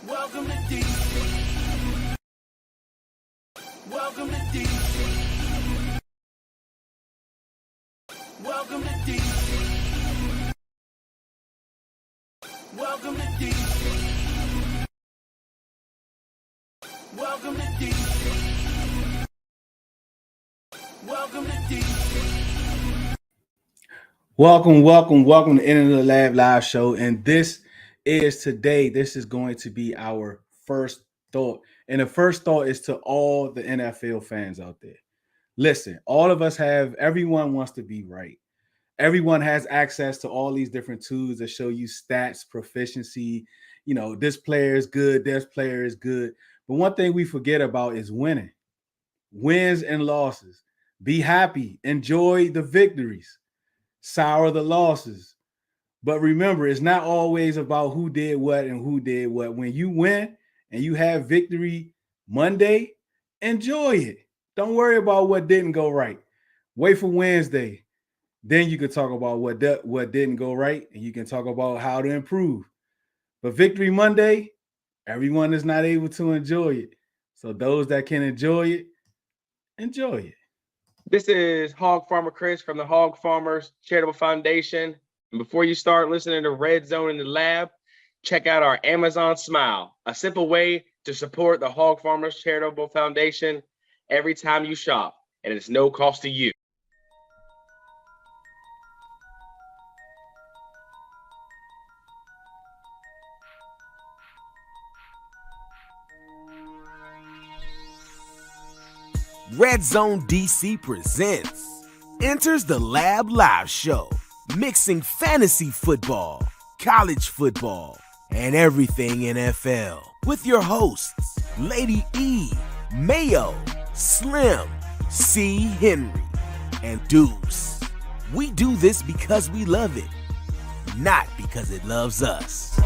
Welcome to DC. Welcome to DC. Welcome to DC. Welcome to DC. Welcome to DC. Welcome to DC. Welcome to Enter the Lab Live Show. And this is going to be our first thought. And the first thought is to all the NFL fans out there. Listen, everyone wants to be right. Everyone has access to all these different tools that show you stats, proficiency. You know, this player is good, this player is good. But one thing we forget about is winning, wins and losses. Be happy, enjoy the victories, sour the losses. But remember, it's not always about who did what and who did what. When you win and you have victory Monday, enjoy it. Don't worry about what didn't go right. Wait for Wednesday. Then you can talk about what didn't go right, and you can talk about how to improve. But Victory Monday, everyone is not able to enjoy it. So those that can enjoy it, enjoy it. This is Hog Farmer Chris from the Hog Farmers Charitable Foundation. And before you start listening to Red Zone in the Lab, check out our Amazon Smile, a simple way to support the Hog Farmers Charitable Foundation every time you shop, and it's no cost to you. Red Zone DC presents Enters the Lab Live Show, mixing fantasy football, college football, and everything NFL with your hosts, Lady E, Mayo, Slim, C. Henry, and Deuce. We do this because we love it, not because it loves us.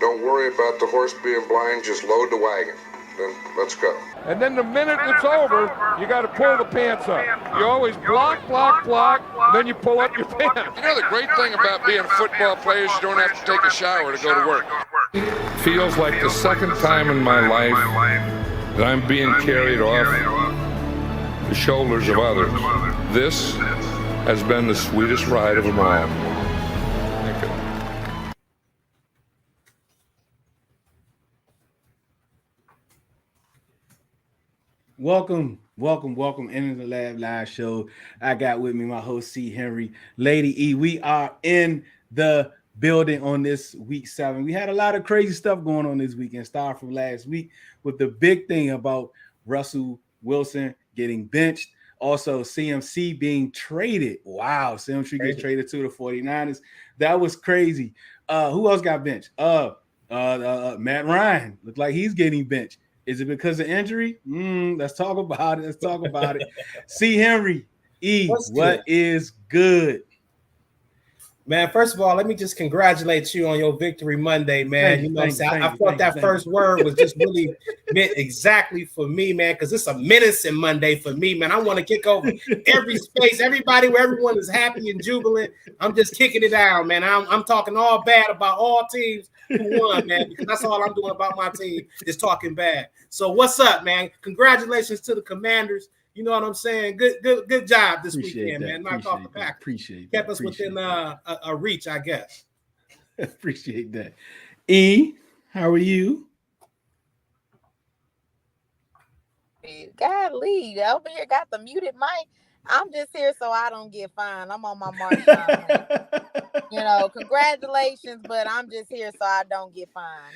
Don't worry about the horse being blind, just load the wagon. Then let's go. And then the minute it's over, you got to pull the pants up. You always block, then you pull up your pants. You know the great thing about being football players, you don't have to take a shower to go to work. Feels like the second time in my life that I'm being carried off the shoulders of others. This has been the sweetest ride of them all. Thank you. Welcome into the Lab Live Show. I got with me my host C. Henry, Lady E. We are in the building on this week 7. We had a lot of crazy stuff going on this weekend. Start from last week with the big thing about Russell Wilson getting benched. Also, CMC being traded. Wow, CMC gets traded to the 49ers. That was crazy. Who else got benched? Matt Ryan. Looked like he's getting benched. Is it because of injury? Let's talk about it. C. Henry, E, what is good? Man, first of all, let me just congratulate you on your victory Monday, man. I thought that first word was just really meant exactly for me, man, because it's a menacing Monday for me, man. I want to kick over every space, everybody where everyone is happy and jubilant. I'm just kicking it down, man. I'm talking all bad about all teams who won, man, because that's all I'm doing about my team is talking bad. So what's up, man? Congratulations to the Commanders. You know what I'm saying? Good job this weekend, man. Knocked off the Packers. Appreciate Kept us within a reach, I guess. Appreciate that. E, how are you? Golly, over here got the muted mic. I'm just here so I don't get fined. I'm on my Marshawn. You know, congratulations, but I'm just here so I don't get fined.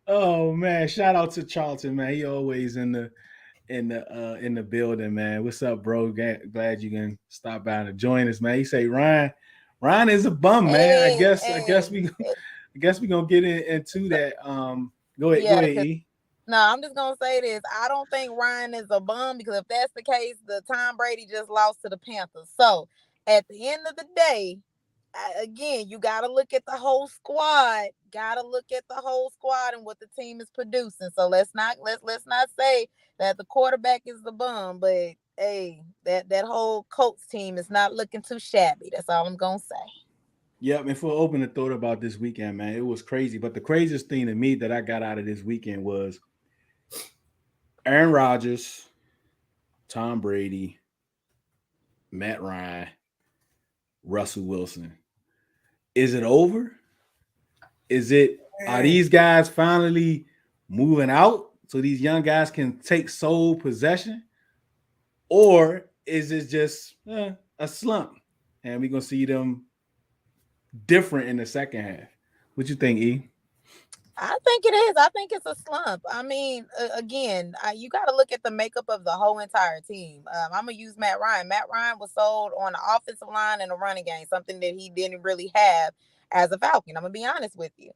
Oh man, shout out to Charlton, man. He always in the building, man. What's up, bro? Glad you can stop by to join us, man. He say Ryan is a bum, man. I guess we gonna get into that. Go ahead, E. No, I'm just gonna say this. I don't think Ryan is a bum because if that's the case, the Tom Brady just lost to the Panthers. So at the end of the day, again, you got to look at the whole squad. Got to look at the whole squad and what the team is producing. So let's not say that the quarterback is the bum, but hey, that whole Colts team is not looking too shabby. That's all I'm gonna say. Yep, and for open the thought about this weekend, man, it was crazy. But the craziest thing to me that I got out of this weekend was Aaron Rodgers, Tom Brady, Matt Ryan, Russell Wilson. Is it over? Are these guys finally moving out so these young guys can take sole possession? Or is it just a slump? And we're going to see them different in the second half. What you think, E? I think it is. I think it's a slump. I mean, again, you got to look at the makeup of the whole entire team. I'm going to use Matt Ryan. Matt Ryan was sold on the offensive line and the running game, something that he didn't really have as a Falcon. I'm going to be honest with you.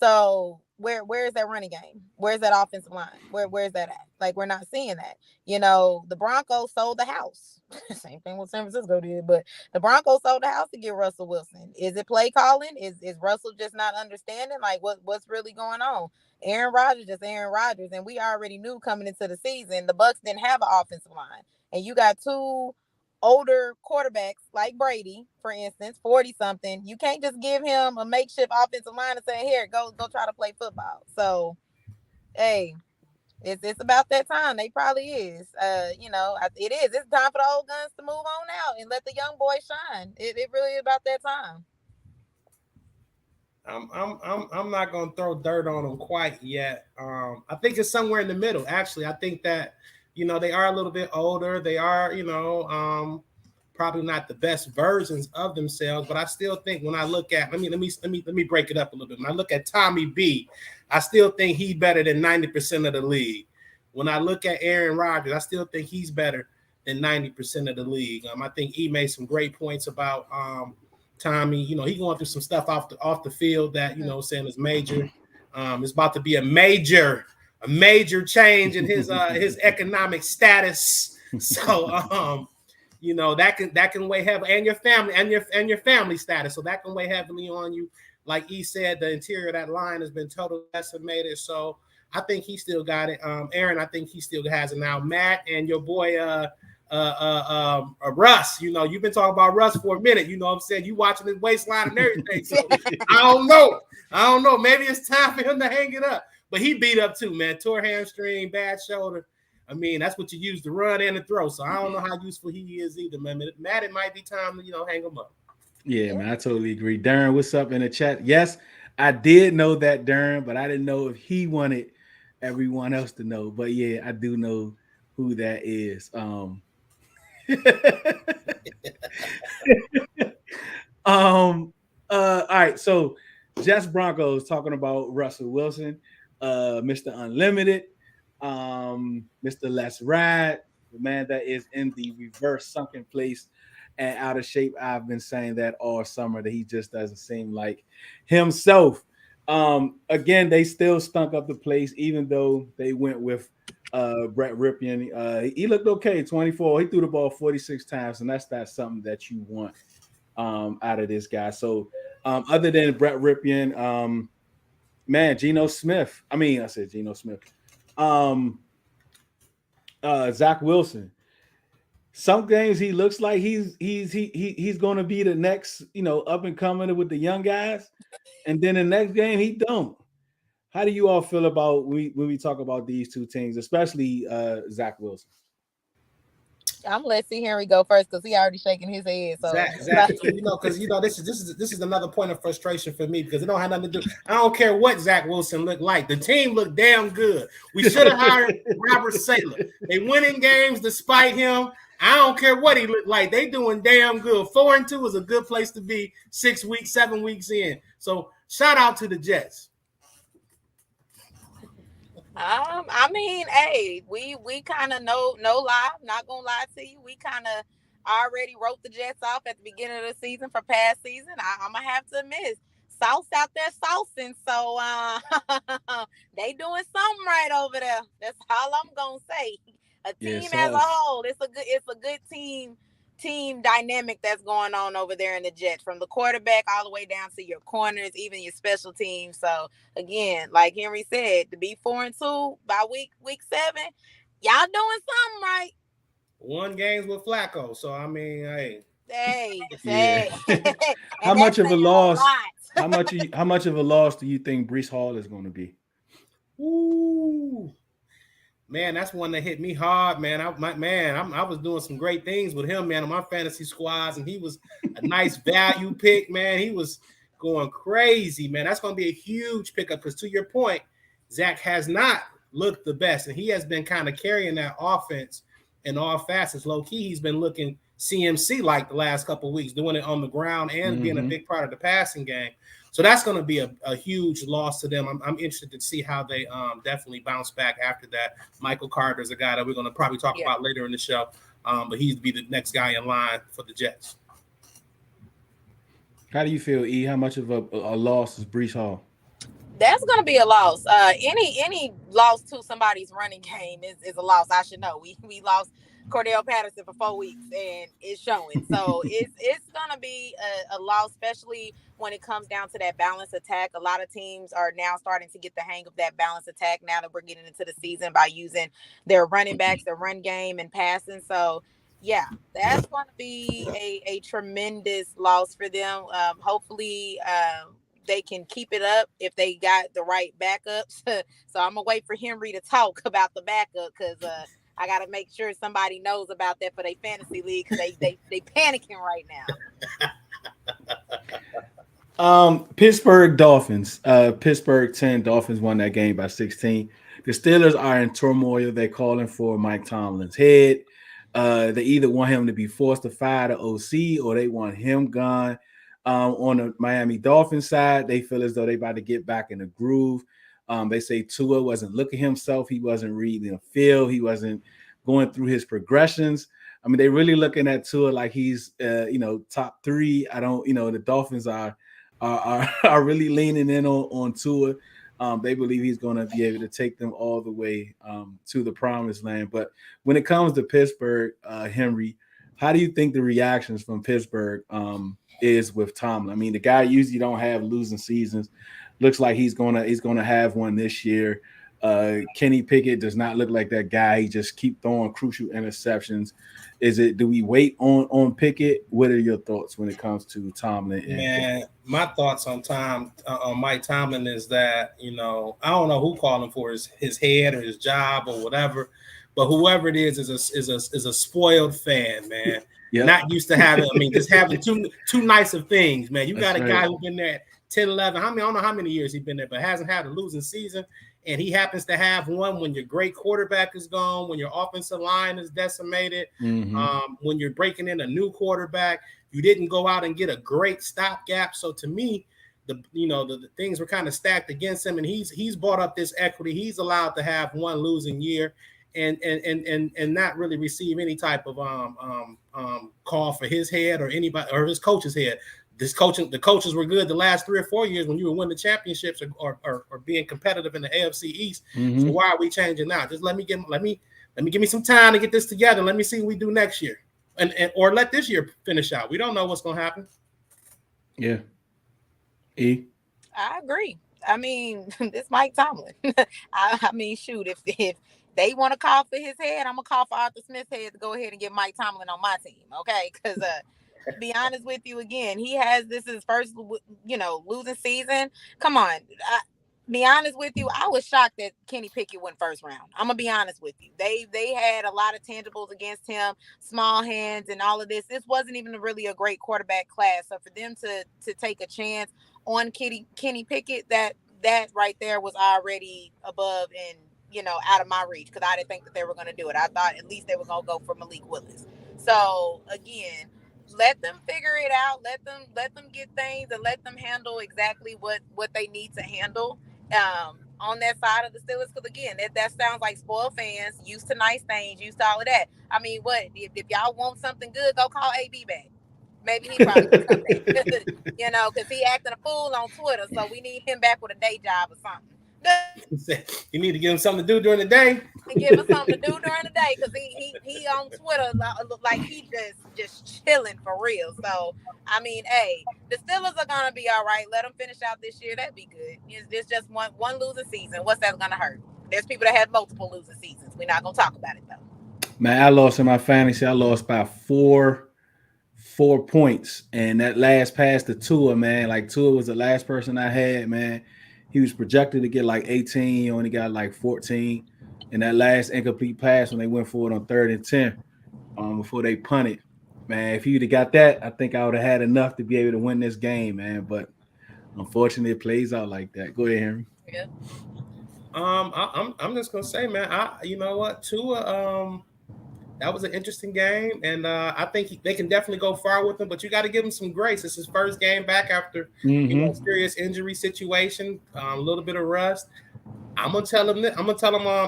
So where is that running game? Where's that offensive line? Where's that at? Like, we're not seeing that. The Broncos sold the house. Same thing what San Francisco did, but the Broncos sold the house to get Russell Wilson. Is it play calling? Is Russell just not understanding like what's really going on? Aaron Rodgers just Aaron Rodgers, and we already knew coming into the season the Bucs didn't have an offensive line, and you got two older quarterbacks like Brady, for instance, 40-something, you can't just give him a makeshift offensive line and say, here, go try to play football. So, hey, it's about that time. They probably is. It is. It's time for the old guns to move on out and let the young boys shine. It really is about that time. I'm not gonna throw dirt on them quite yet. I think it's somewhere in the middle. Actually, I think that they are a little bit older. They are, probably not the best versions of themselves. But I still think when I look at let me break it up a little bit. When I look at Tommy B, I still think he's better than 90% of the league. When I look at Aaron Rodgers, I still think he's better than 90% of the league. I think he made some great points about Tommy. He going through some stuff off the field that saying is major. It's about to be a major change in his economic status. So that can weigh heavily, and your family and your family status. So that can weigh heavily on you. Like he said, the interior of that line has been totally decimated. So I think he still got it. Aaron, I think he still has it now. Matt and your boy Russ, you've been talking about Russ for a minute. You know what I'm saying? You watching his waistline and everything. So I don't know. Maybe it's time for him to hang it up. But he beat up too, man. Tore hamstring, bad shoulder. I mean, that's what you use to run and to throw. So I don't know how useful he is either, man. Matt, it might be time to, hang him up. Yeah, man, I totally agree. Darren, what's up in the chat? Yes, I did know that, Darren, but I didn't know if he wanted everyone else to know. But yeah, I do know who that is. All right, so Jets Broncos talking about Russell Wilson, Mr. Unlimited, Mr. Let's Ride, the man that is in the reverse sunken place and out of shape. I've been saying that all summer that he just doesn't seem like himself. Again, they still stunk up the place, even though they went with Brett Ripien. He looked okay, 24. He threw the ball 46 times, and that's not something that you want out of this guy. So other than Brett Ripien, man, Geno Smith. I said Geno Smith. Zach Wilson. Some games he looks like he's going to be the next, up and coming with the young guys, and then the next game he don't. How do you all feel about when we talk about these two teams, especially Zach Wilson? I'm gonna let C. Henry go first because he already shaking his head. So Zach, because this is another point of frustration for me because it don't have nothing to do. I don't care what Zach Wilson looked like. The team looked damn good. We should have hired Robert Saleh. They winning games despite him. I don't care what he looked like. They doing damn good. 4-2 is a good place to be 6 weeks, 7 weeks in. So shout out to the Jets. Hey, we kind of no lie, not gonna lie to you. We kind of already wrote the Jets off at the beginning of the season for past season. I'm gonna have to admit, Sauce out there saucing, so they doing something right over there. That's all I'm gonna say. A team as a whole, it's a good team team dynamic that's going on over there in the Jets, from the quarterback all the way down to your corners, even your special teams. So again, like Henry said, to be 4-2 by week 7, y'all doing something right. Won games with Flacco, so I mean, hey. How much of a loss? How much of a loss do you think Breece Hall is going to be? Ooh. Man, that's one that hit me hard, man. I was doing some great things with him, man, on my fantasy squads, and he was a nice value pick, man. He was going crazy, man. That's going to be a huge pickup because, to your point, Zach has not looked the best, and he has been kind of carrying that offense in all facets. Low key, he's been looking CMC like the last couple of weeks, doing it on the ground and being a big part of the passing game. So that's going to be a huge loss to them. I'm interested to see how they definitely bounce back after that. Michael Carter is a guy that we're going to probably talk about later in the show, but he's to be the next guy in line for the Jets. How do you feel, E? How much of a loss is Breece Hall? That's going to be a loss. Any loss to somebody's running game is a loss. I should know. We lost Cordell Patterson for 4 weeks, and it's showing. So it's going to be a loss, especially when it comes down to that balanced attack. A lot of teams are now starting to get the hang of that balanced attack now that we're getting into the season by using their running backs, their run game, and passing. So, yeah, that's going to be a tremendous loss for them. Hopefully, they can keep it up if they got the right backups. So I'm going to wait for Henry to talk about the backup because I got to make sure somebody knows about that for their fantasy league because they panicking right now. Pittsburgh Dolphins. Pittsburgh 10, Dolphins won that game by 16. The Steelers are in turmoil. They're calling for Mike Tomlin's head. They either want him to be forced to fire the OC or they want him gone. On the Miami Dolphins side, they feel as though they about to get back in the groove. They say Tua wasn't looking himself. He wasn't reading the field. He wasn't going through his progressions. I mean, they're really looking at Tua like he's, top 3. The Dolphins are really leaning in on Tua. They believe he's going to be able to take them all the way to the promised land. But when it comes to Pittsburgh, Henry, how do you think the reactions from Pittsburgh is with Tomlin? I mean, the guy usually don't have losing seasons. Looks like he's gonna have one this year. Kenny Pickett does not look like that guy. He just keep throwing crucial interceptions. Do we wait on Pickett? What are your thoughts when it comes to Tomlin? Man, my thoughts on Mike Tomlin is that, I don't know who called him for his head or his job or whatever, but whoever it is a spoiled fan, man. Yep. Not used to having, just having too nice of things, man. You got a guy who's been there 10, 11, I don't know how many years he's been there, but hasn't had a losing season. And he happens to have one when your great quarterback is gone, when your offensive line is decimated, when you're breaking in a new quarterback. You didn't go out and get a great stopgap. So to me, the things were kind of stacked against him, and he's bought up this equity. He's allowed to have one losing year and not really receive any type of call for his head or anybody or his coach's head. The coaches were good the last 3 or 4 years when you were winning the championships or being competitive in the AFC East. So why are we changing now? Just let me give me some time to get this together. Let me see what we do next year, or let this year finish out. We don't know what's going to happen. Yeah. E. I agree. I mean, this Mike Tomlin. I mean, shoot, if they want to call for his head, I'm gonna call for Arthur Smith's head to go ahead and get Mike Tomlin on my team, okay? Because to be honest with you, again, this is his first, losing season. Come on, be honest with you, I was shocked that Kenny Pickett went first round. I'm gonna be honest with you. They had a lot of tangibles against him, small hands, and all of this. This wasn't even really a great quarterback class. So for them to take a chance on Kenny Pickett, that right there was already above and out of my reach because I didn't think that they were going to do it. I thought at least they were going to go for Malik Willis. So again, let them figure it out. Let them get things and let them handle exactly what they need to handle on that side of the Steelers. Because again, that sounds like spoiled fans, used to nice things, used to all of that. I mean, what if y'all want something good? Go call AB back. Maybe he probably could come back, because he acting a fool on Twitter. So we need him back with a day job or something. You need to give him something to do during the day. Give him something to do during the day because he on Twitter like he just chilling for real. So I mean, hey, the Steelers are gonna be all right. Let them finish out this year. That'd be good. It's just one losing season. What's that gonna hurt? There's people that had multiple losing seasons. We're not gonna talk about it though. Man, I lost in my fantasy. I lost by four points, and that last pass to Tua, man, like Tua was the last person I had, man. He was projected to get like 18. He only got like 14. And that last incomplete pass when they went for it on 3rd and 10 before they punted, man, if you'd have got that, I think I would have had enough to be able to win this game, man. But unfortunately, it plays out like that. Go ahead, Henry. Yeah. I'm just gonna say, man, you know what, Tua, that was an interesting game, and I think they can definitely go far with him. But you got to give him some grace. It's his first game back after serious injury situation, a little bit of rust. I'm gonna tell him.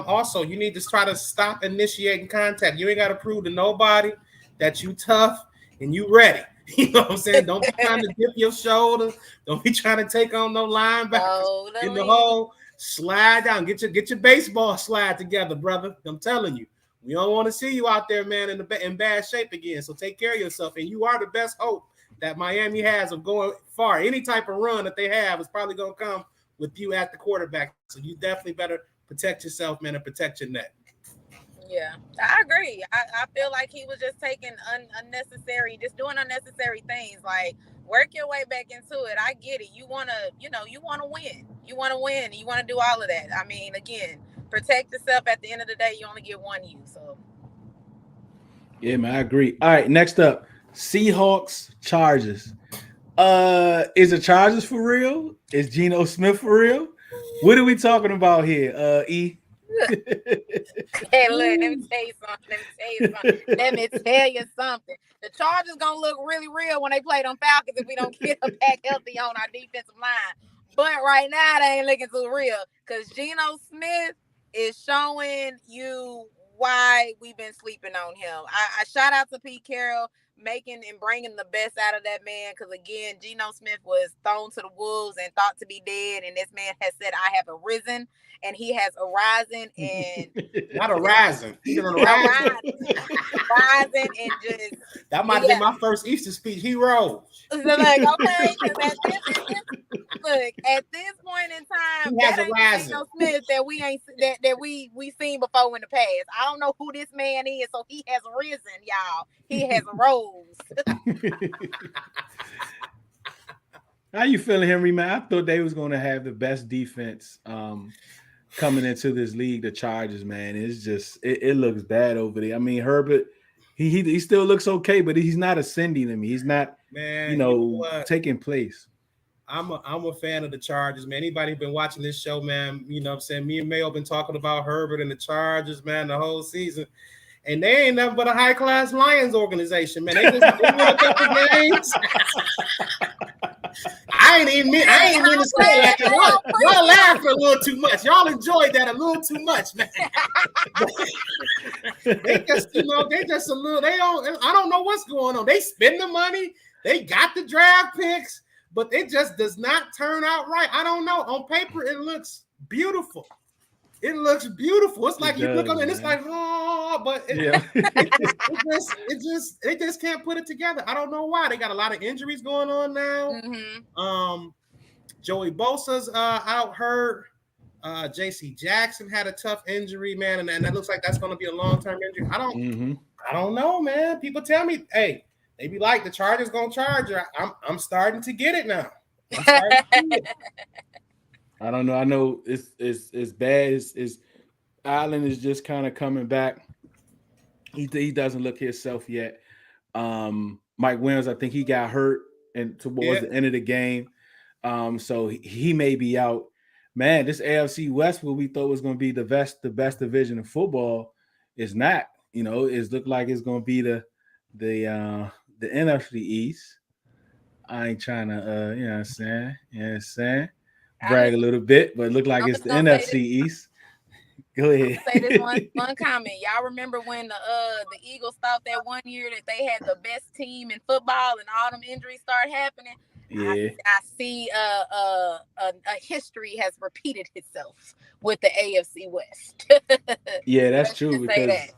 Also, you need to try to stop initiating contact. You ain't got to prove to nobody that you tough and you ready. You know what I'm saying? Don't be trying to dip your shoulder. Don't be trying to take on no linebackers in the hole. Slide down. Get your baseball slide together, brother. I'm telling you. We don't want to see you out there, man, in bad shape again. So take care of yourself. And you are the best hope that Miami has of going far. Any type of run that they have is probably going to come with you at the quarterback. So you definitely better protect yourself, man, and protect your neck. Yeah, I agree. I feel like he was just taking doing unnecessary things. Like, work your way back into it. I get it. You want to win. You want to win. You want to do all of that. I mean, again, protect yourself. At the end of the day, you only get one you. So, yeah, man, I agree. All right, next up, Seahawks, Chargers. Is the Chargers for real? Is Geno Smith for real? What are we talking about here? E. Hey, look, let me tell you something. The Chargers gonna look really real when they play them Falcons if we don't get them back healthy on our defensive line. But right now, they ain't looking too real because Geno Smith is showing you why we've been sleeping on him. I shout out to Pete Carroll making and bringing the best out of that man because, again, Geno Smith was thrown to the wolves and thought to be dead, and this man has said, I have arisen, and he has arisen and not arisen. He's gonna rising and just that might have been my first Easter speech. He rose. So like, okay, at this point in time, he has that ain't Geno Smith that we ain't that we seen before in the past. I don't know who this man is, so he has risen, y'all. He has rose. How you feeling, Henry, man? I thought they was going to have the best defense coming into this league, the Chargers, man. It's just it looks bad over there. I mean, Herbert, he still looks okay, but he's not ascending to me. He's not, man, taking place. I'm a fan of the Chargers, man. Anybody been watching this show, man, you know what I'm saying? Me and Mayo been talking about Herbert and the Chargers, man, the whole season. And they ain't nothing but a high-class Lions organization, man. They win a couple games. I ain't even mean to say that. Y'all laughing a little too much. Y'all enjoyed that a little too much, man. They just a little. I don't know what's going on. They spend the money. They got the draft picks, but it just does not turn out right. I don't know. On paper, it looks beautiful. It looks beautiful. It's like you look on it and it's like, oh, but they just can't put it together. I don't know why. They got a lot of injuries going on now. Mm-hmm. Joey Bosa's out hurt. JC Jackson had a tough injury, man, and that looks like that's going to be a long-term injury. I don't know, man. People tell me, hey, they be like the Chargers going to charge you. I'm starting to get it now. I don't know. I know it's bad. It's Allen is just kind of coming back. He doesn't look himself yet. Mike Williams, I think he got hurt towards the end of the game. So he may be out. Man, this AFC West, what we thought was going to be the best division of football, is not. You know, it's looked like it's going to be the NFC East. I ain't trying to, you know what I'm saying? Brag a little bit, but it looked like it's the NFC East. Go ahead. Say this one comment. Y'all remember when the Eagles thought that one year that they had the best team in football and all them injuries started happening? Yeah. I see a history has repeated itself with the AFC West. Yeah, that's Let's true just say because that.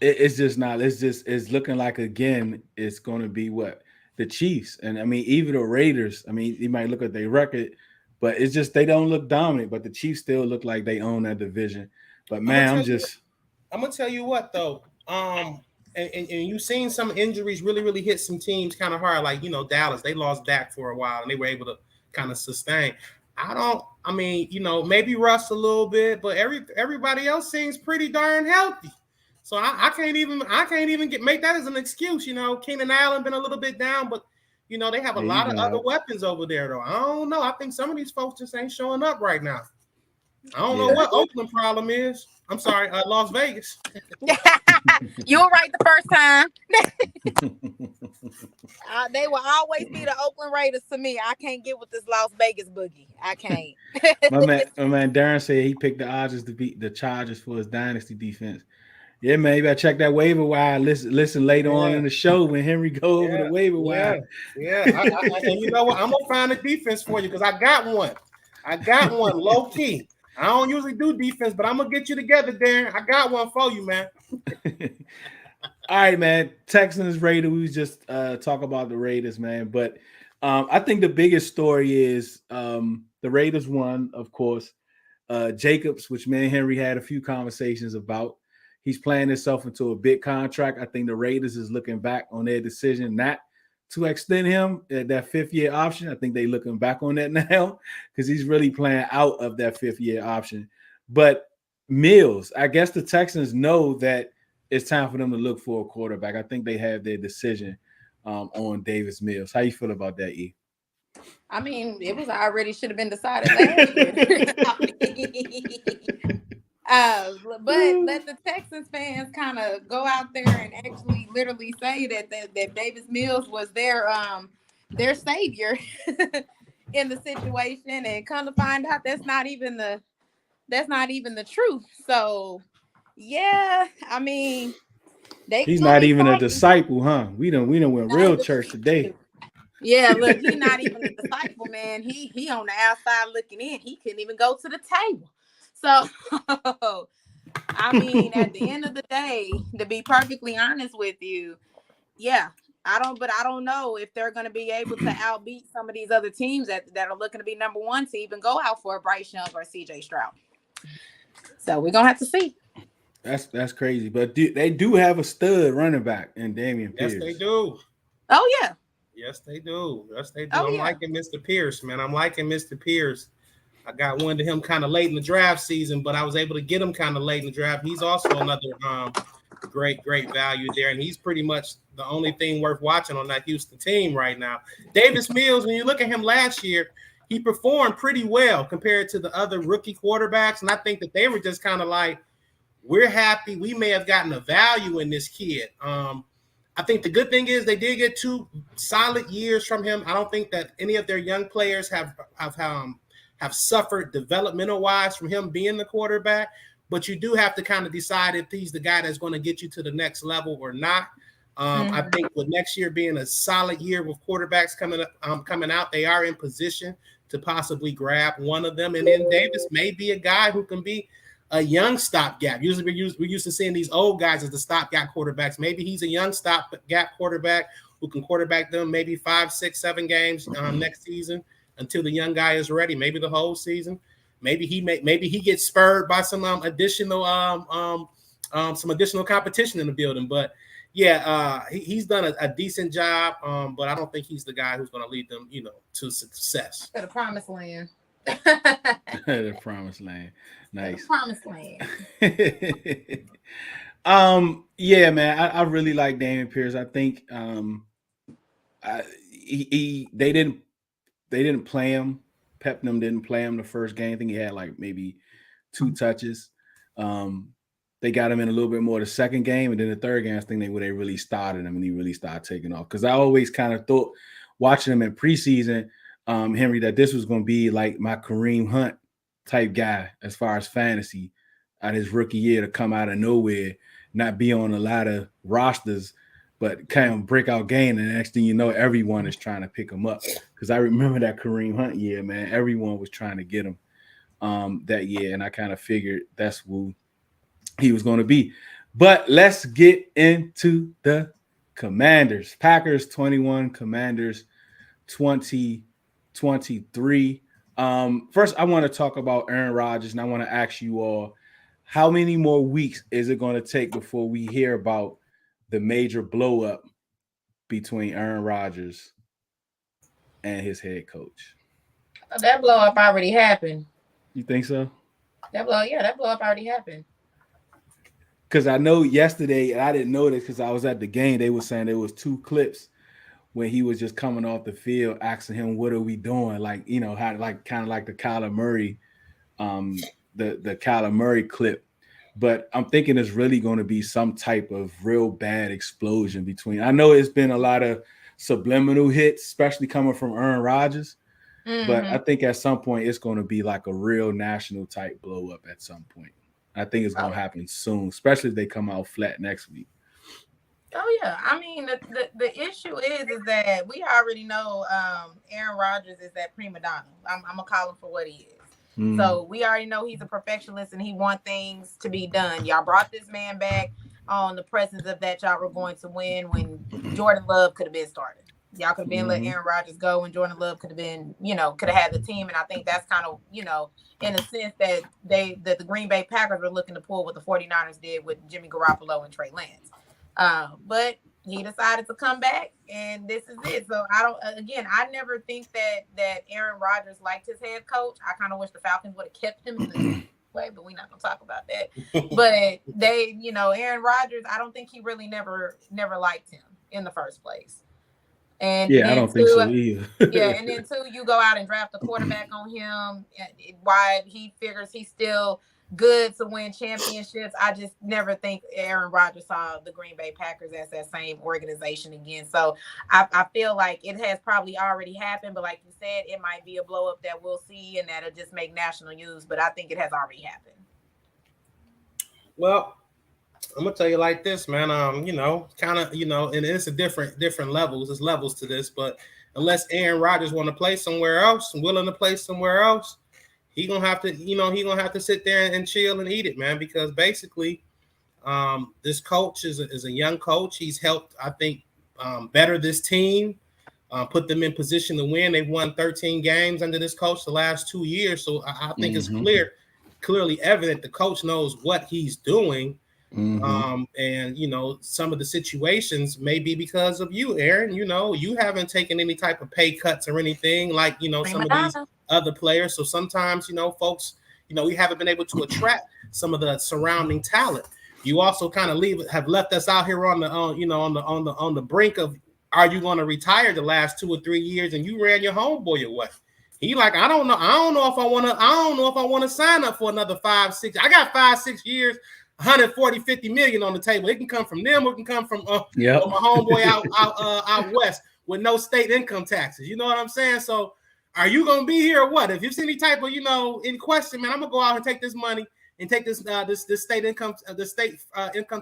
it's just not. It's looking like again. It's going to be what the Chiefs, and I mean even the Raiders. I mean, you might look at their record, but it's just they don't look dominant. But the Chiefs still look like they own that division. But man, I'm gonna tell you what though. And you've seen some injuries really hit some teams kind of hard. Like Dallas, they lost Dak for a while and they were able to kind of sustain. I mean, maybe Russ a little bit, but everybody else seems pretty darn healthy. So I can't even make that as an excuse. Keenan Allen been a little bit down, but they have a lot of other weapons over there though. I don't know. I think some of these folks just ain't showing up right now. I don't know what Oakland problem is. I'm sorry, Las Vegas. You were right the first time. They will always be the Oakland Raiders to me. I can't get with this Las Vegas boogie. I can't. my man Darren said he picked the Dodgers to beat the Chargers for his dynasty defense. Yeah, man, you better check that waiver wire. Listen later on in the show when Henry go over the waiver wire. Yeah. And you know what? I'm gonna find a defense for you because I got one. Low key. I don't usually do defense, but I'm gonna get you together, Darren. I got one for you, man. All right, man. Texans, Raiders. We just talk about the Raiders, man. But I think the biggest story is the Raiders won, of course. Jacobs, which me and Henry had a few conversations about. He's playing himself into a big contract. I think the Raiders is looking back on their decision not to extend him at that 5th-year option. I think they're looking back on that now because he's really playing out of that 5th-year option. But Mills, I guess the Texans know that it's time for them to look for a quarterback. I think they have their decision on Davis Mills. How you feel about that, E? I mean, it was already should have been decided last year. But let the Texans fans kind of go out there and actually literally say that Davis Mills was their savior in the situation, and come to find out that's not even the truth. So yeah, I mean, he's not even a disciple, huh? We done went real church today. Yeah, look, he's not even a disciple, man. He on the outside looking in. He couldn't even go to the table. So, I mean, at the end of the day, to be perfectly honest with you, yeah, I don't know if they're going to be able to outbeat some of these other teams that are looking to be number one to even go out for a Bryce Young or CJ Stroud. So we're gonna have to see. That's crazy, but they do have a stud running back in Damian Pierce. Yes, they do. Oh yeah. Yes, they do. Oh, I'm liking Mr. Pierce, man. I'm liking Mr. Pierce. I got one to him kind of late in the draft season, but I was able to get him kind of late in the draft. He's also another great value there, and he's pretty much the only thing worth watching on that Houston team right now. Davis Mills, when you look at him last year, he performed pretty well compared to the other rookie quarterbacks, and I think that they were just kind of like, we're happy. We may have gotten a value in this kid. I think the good thing is they did get 2 solid years from him. I don't think that any of their young players have suffered developmental wise from him being the quarterback, but you do have to kind of decide if he's the guy that's going to get you to the next level or not. I think with next year being a solid year with quarterbacks coming out, they are in position to possibly grab one of them. And then Davis may be a guy who can be a young stopgap. Usually we're used to seeing these old guys as the stopgap quarterbacks. Maybe he's a young stopgap quarterback who can quarterback them maybe 5, 6, 7 games next season until the young guy is ready. Maybe the whole season. Maybe he gets spurred by some additional competition in the building. But yeah, he's done a decent job. But I don't think he's the guy who's going to lead them, to success. To the promised land. The promised land. Nice. The promised land. Yeah, man, I really like Damian Pierce. I think they didn't play him. Pepnam didn't play him the first game. I think he had like maybe 2 touches. They got him in a little bit more the second game, and then the third game, I think they really started him and he really started taking off. Because I always kind of thought watching him in preseason, Henry, that this was going to be like my Kareem Hunt type guy as far as fantasy at his rookie year, to come out of nowhere, not be on a lot of rosters, but kind of breakout game. And the next thing you know, everyone is trying to pick him up. Because I remember that Kareem Hunt year, man. Everyone was trying to get him that year, and I kind of figured that's who he was going to be. But let's get into the Commanders. Packers 21, Commanders 2023. First, I want to talk about Aaron Rodgers, and I want to ask you all, how many more weeks is it going to take before we hear about the major blow up between Aaron Rodgers and his head coach? That blow up already happened. You think so? That blow up already happened. Because I know yesterday, and I didn't know this because I was at the game, they were saying there was 2 clips when he was just coming off the field, asking him, "What are we doing?" Like, you know, how like kind of like the Kyler Murray, the Kyler Murray clip. But I'm thinking it's really going to be some type of real bad explosion between. I know it's been a lot of subliminal hits, especially coming from Aaron Rodgers. But I think at some point it's going to be like a real national type blow up at some point. I think it's going to happen soon, especially if they come out flat next week. Oh yeah, I mean the issue is that we already know Aaron Rodgers is that prima donna. I'm gonna call him for what he is. So we already know he's a perfectionist and he wants things to be done. Y'all brought this man back on the presence of that y'all were going to win when Jordan Love could have been started. Y'all could have been let Aaron Rodgers go and Jordan Love could have been, could have had the team. And I think that's kind of, in a sense that the Green Bay Packers were looking to pull what the 49ers did with Jimmy Garoppolo and Trey Lance. But he decided to come back, and this is it. So I never think that Aaron Rodgers liked his head coach. I kind of wish the Falcons would have kept him in the way, but we're not gonna talk about that. But they, Aaron Rodgers, I don't think he really never liked him in the first place. And I don't think so either. And then 2, you go out and draft a quarterback on him. Why he figures he's still good to win championships. I just never think Aaron Rodgers saw the Green Bay Packers as that same organization again. So I feel like it has probably already happened, but like you said, it might be a blow up that we'll see and that'll just make national news. But I think it has already happened. Well, I'm gonna tell you like this, man. And it's a different levels. There's levels to this, but unless Aaron Rodgers want to play somewhere else, willing to play somewhere else, he gonna have to sit there and chill and eat it, man. Because basically, this coach is a young coach. He's helped, I think, better this team, put them in position to win. They've won 13 games under this coach the last 2 years. So I think it's clearly evident the coach knows what he's doing. And some of the situations may be because of you, Aaron. You haven't taken any type of pay cuts or anything like some of these other players. So sometimes folks, we haven't been able to attract some of the surrounding talent. You also kind of have left us out here on the brink of, are you going to retire the last 2 or 3 years? And you ran your homeboy away. He like, I don't know if I want to sign up for another 5, 6. I got 5, 6 years. 140, 50 million on the table. It can come from them, or it can come from my homeboy out west with no state income taxes. You know what I'm saying? So are you gonna be here or what? If you see any type of in question, man, I'm gonna go out and take this money and take this state income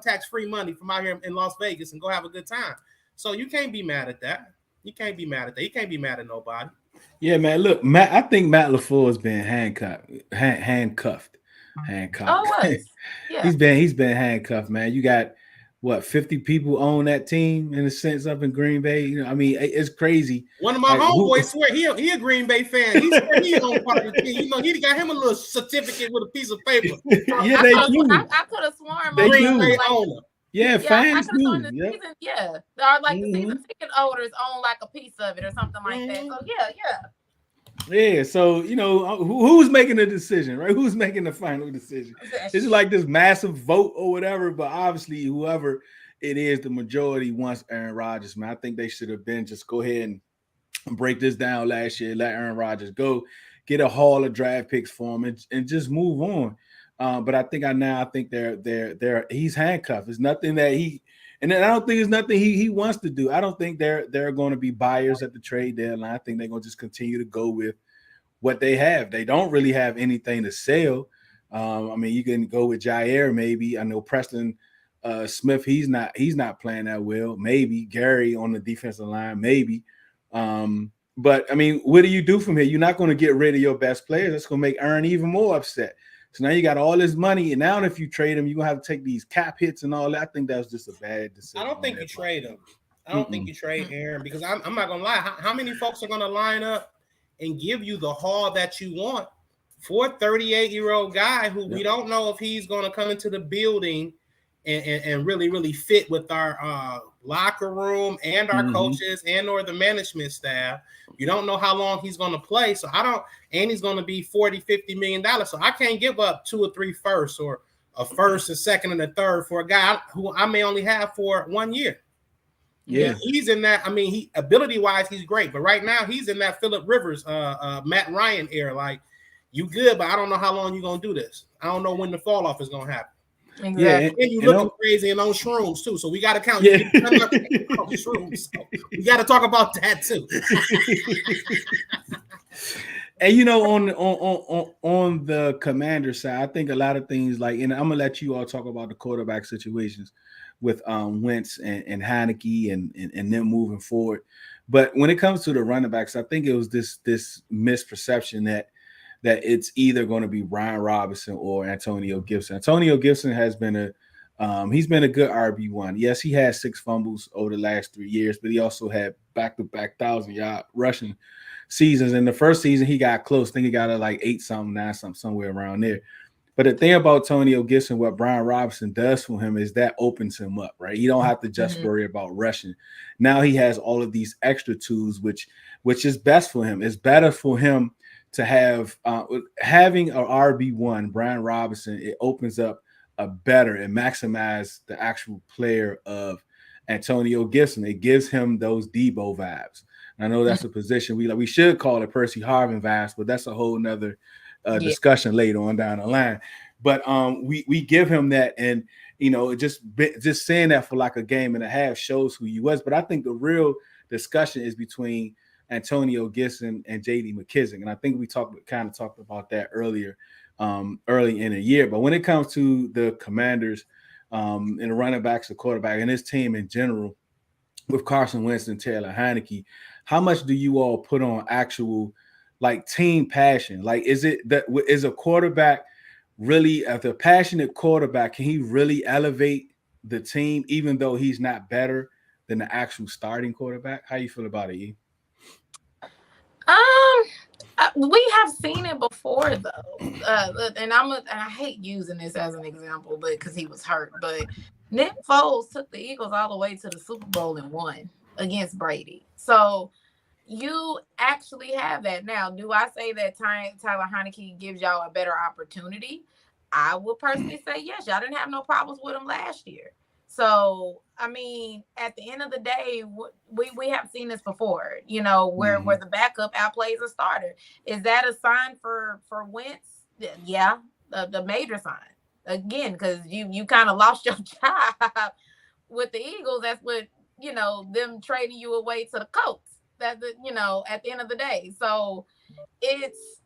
tax free money from out here in Las Vegas and go have a good time. So you can't be mad at that. You can't be mad at nobody. Yeah, man. Look, I think Matt LaFleur has been handcuffed. Oh, yeah. He's been handcuffed, man. You got 50 people own that team in a sense up in Green Bay. I mean, it's crazy. One of my homeboys swear he a Green Bay fan. He swear he on part of the team. He got him a little certificate with a piece of paper. Yeah, they do. I could have sworn they Green Bay owner. Yeah, fans do. Or like the season ticket holders own like a piece of it or something like that. So yeah. So who's making the decision, right? Who's making the final decision? It's like this massive vote or whatever, but obviously whoever it is, the majority wants Aaron Rodgers. Man, I think they should have been just go ahead and break this down last year, let Aaron Rodgers go, get a haul of draft picks for him, and just move on. But I think they're he's handcuffed. It's nothing that and then I don't think it's nothing he wants to do. I don't think they're going to be buyers at the trade deadline. I think they're going to just continue to go with what they have. They don't really have anything to sell. I mean, you can go with Jair maybe. I know Preston Smith, he's not playing that well. Maybe Gary on the defensive line, maybe. But I mean, what do you do from here? You're not going to get rid of your best players. That's going to make Aaron even more upset. So now you got all this money, and now if you trade him, you're going to have to take these cap hits and all that. I think that was just a bad decision. I don't think you trade him. I don't think you trade Aaron, because I'm not going to lie. How many folks are going to line up and give you the haul that you want for a 38-year-old guy who we don't know if he's going to come into the building and really, really fit with our locker room and our coaches and or the management staff. You don't know how long he's going to play. So and he's going to be $40-50 million. So I can't give up 2 or 3 firsts or a first, a second, and a third for a guy who I may only have for 1 year. Yeah, he's in that. I mean, ability-wise, he's great. But right now, he's in that Phillip Rivers, Matt Ryan era. Like, you good, but I don't know how long you're going to do this. I don't know when the fall off is going to happen. Exactly. Yeah, and you looking crazy and on shrooms too, so we got to count. Yeah. Shrooms, so we got to talk about that too. And you know, on the Commander side, I think a lot of things like, and I'm gonna let you all talk about the quarterback situations with Wentz and Heineke and them moving forward. But when it comes to the running backs, I think it was this misperception that it's either going to be Brian Robinson or Antonio Gibson. Antonio Gibson has been he's been a good RB1. Yes, he had 6 fumbles over the last 3 years, but he also had back-to-back 1,000-yard rushing seasons. In the first season, he got close. I think he got a like 8-something, 9-something, somewhere around there. But the thing about Antonio Gibson, what Brian Robinson does for him is that opens him up, right? You don't have to just worry about rushing. Now he has all of these extra tools, which is best for him. It's better for him to have having an RB1, Brian Robinson. It opens up a better and maximize the actual player of Antonio Gibson. It gives him those Debo vibes. And I know that's a position we should call it Percy Harvin vibes, but that's a whole nother discussion later on down the line. But we give him that, and you know, just saying that for like a game and a half shows who he was. But I think the real discussion is between Antonio Gibson and J.D. McKissic, and I think we talked about that earlier, early in the year. But when it comes to the Commanders and the running backs, the quarterback, and his team in general, with Carson Wentz and Taylor Heineke, how much do you all put on actual like team passion? Like, is a quarterback really, if a passionate quarterback, can he really elevate the team even though he's not better than the actual starting quarterback? How you feel about it, E? We have seen it before though, and I hate using this as an example, but because he was hurt. But Nick Foles took the Eagles all the way to the Super Bowl and won against Brady. So you actually have that. Now, do I say that Tyler Heineke gives y'all a better opportunity? I would personally say yes. Y'all didn't have no problems with him last year. So, I mean, at the end of the day, we have seen this before, you know, where the backup outplays a starter. Is that a sign for Wentz? Yeah, the major sign. Again, because you kind of lost your job with the Eagles. That's what, you know, them trading you away to the Colts. That, you know, at the end of the day. So it's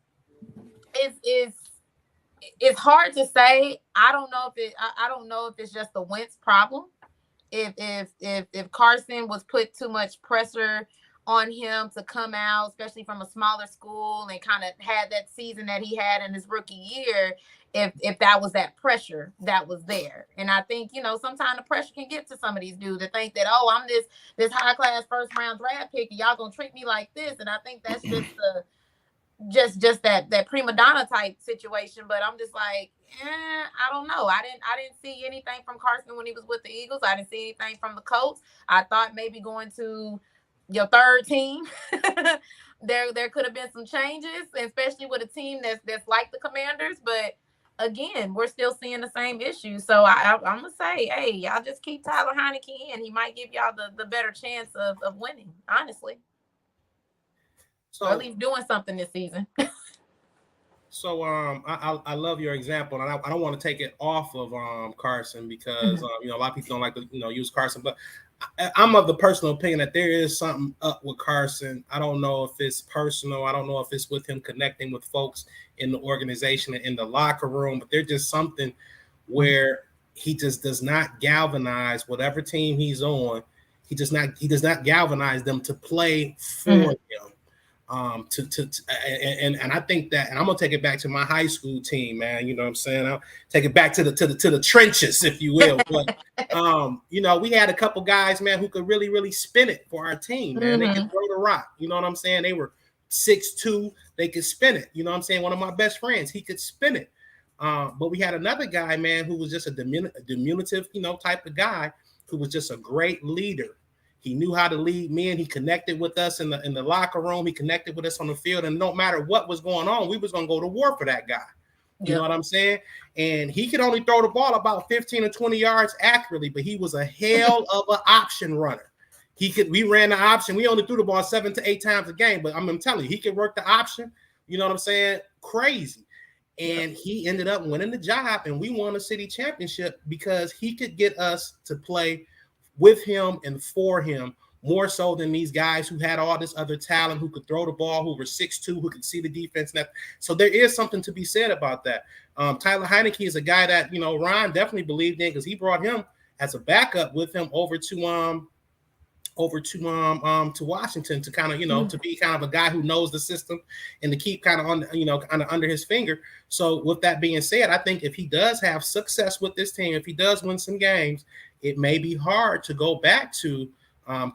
hard to say. I don't know if it's just the Wentz problem. If Carson was put too much pressure on him to come out, especially from a smaller school, and kind of had that season that he had in his rookie year, if that was that pressure that was there. And I think, you know, sometimes the pressure can get to some of these dudes to think that, oh, I'm this high class first round draft pick and y'all gonna treat me like this. And I think that's just that prima donna type situation. But I'm just like, I don't know. I didn't see anything from Carson when he was with the Eagles. I didn't see anything from the Colts. I thought maybe going to your third team, there could have been some changes, especially with a team that's like the Commanders. But again, we're still seeing the same issues. So I'm gonna say, hey, y'all just keep Tyler Heineke in. He might give y'all the better chance of winning, honestly. So or at least doing something this season. So I love your example, and I don't want to take it off of Carson because you know, a lot of people don't like to, you know, use Carson, but I'm of the personal opinion that there is something up with Carson. I don't know if it's personal. I don't know if it's with him connecting with folks in the organization and in the locker room, but there's just something where he just does not galvanize whatever team he's on. He does not galvanize them to play for him. And I think that, and I'm gonna take it back to my high school team, man. You know what I'm saying? I'll take it back to the trenches, if you will. But we had a couple guys, man, who could really spin it for our team, man. They could throw the rock. You know what I'm saying? They were 6'2", they could spin it. You know what I'm saying? One of my best friends, he could spin it. But we had another guy, man, who was just a diminutive, type of guy who was just a great leader. He knew how to lead men. He connected with us in the locker room. He connected with us on the field. And no matter what was going on, we was going to go to war for that guy. You know what I'm saying? And he could only throw the ball about 15 or 20 yards accurately, but he was a hell of an option runner. We ran the option. We only threw the ball 7 to 8 times a game, but I'm telling you, he could work the option. You know what I'm saying? Crazy. And he ended up winning the job, and we won a city championship because he could get us to play with him and for him more so than these guys who had all this other talent, who could throw the ball, who were 6'2", who could see the defense. So there is something to be said about that. Tyler Heineke is a guy that, Ron definitely believed in, because he brought him as a backup with him over to Washington to kind of, to be kind of a guy who knows the system and to keep kind of on, kind of under his finger. So with that being said, I think if he does have success with this team, if he does win some games, it may be hard to go back to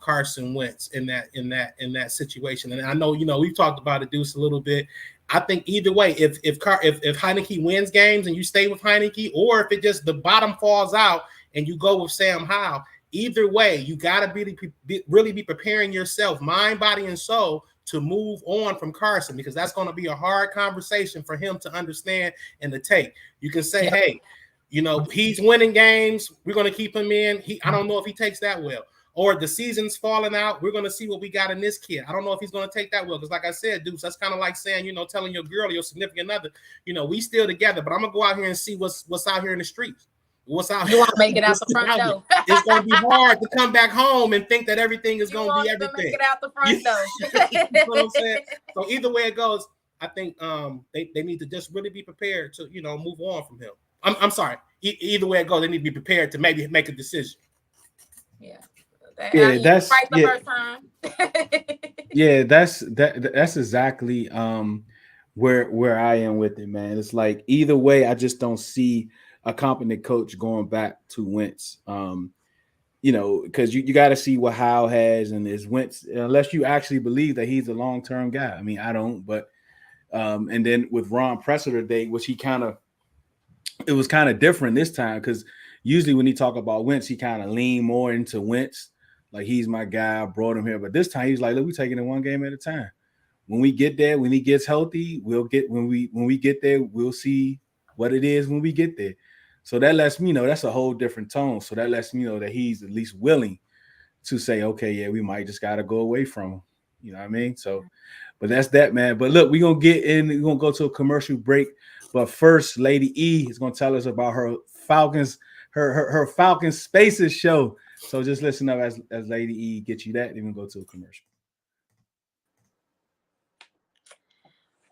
Carson Wentz in that situation. And I know, we've talked about it, Deuce, a little bit. I think either way, if Heineke wins games and you stay with Heineke, or if it just the bottom falls out and you go with Sam Howell, either way, you got to really be preparing yourself, mind, body, and soul, to move on from Carson, because that's going to be a hard conversation for him to understand and to take. You can say, hey, he's winning games, we're going to keep him in. I don't know if he takes that well. Or the season's falling out, we're going to see what we got in this kid. I don't know if he's going to take that well, because like I said, Deuce, that's kind of like saying, telling your girl, your significant other, we still together, but I'm going to go out here and see what's out here in the streets. What's out here? You want to make it out the front door. It's going to be hard to come back home and think that everything is going to be everything. Make it out the front door. You know what I'm saying? So either way it goes, I think they need to just really be prepared to, move on from him. I'm sorry. Either way it goes, they need to be prepared to maybe make a decision. Yeah. That's right the first time. Yeah, that's exactly where I am with it, man. It's like either way, I just don't see a competent coach going back to Wentz. Because you got to see what Howe has and is Wentz, unless you actually believe that he's a long-term guy. I mean, I don't, but and then with Ron Presser today, which it was kind of different this time, because usually when he talk about Wentz, he kind of lean more into Wentz, like he's my guy, I brought him here. But this time he's like, look, we're taking it one game at a time. When we get there, when he gets healthy, when we get there, we'll see what it is when we get there. So that lets me know that's a whole different tone. So that lets me know that he's at least willing to say, okay, yeah, we might just gotta go away from him. You know what I mean? So, but that's that, man. But look, we're gonna get in, we're gonna go to a commercial break. But first, Lady E is gonna tell us about her Falcons, her Falcons Spaces show. So just listen up as Lady E gets you that, then we'll go to a commercial.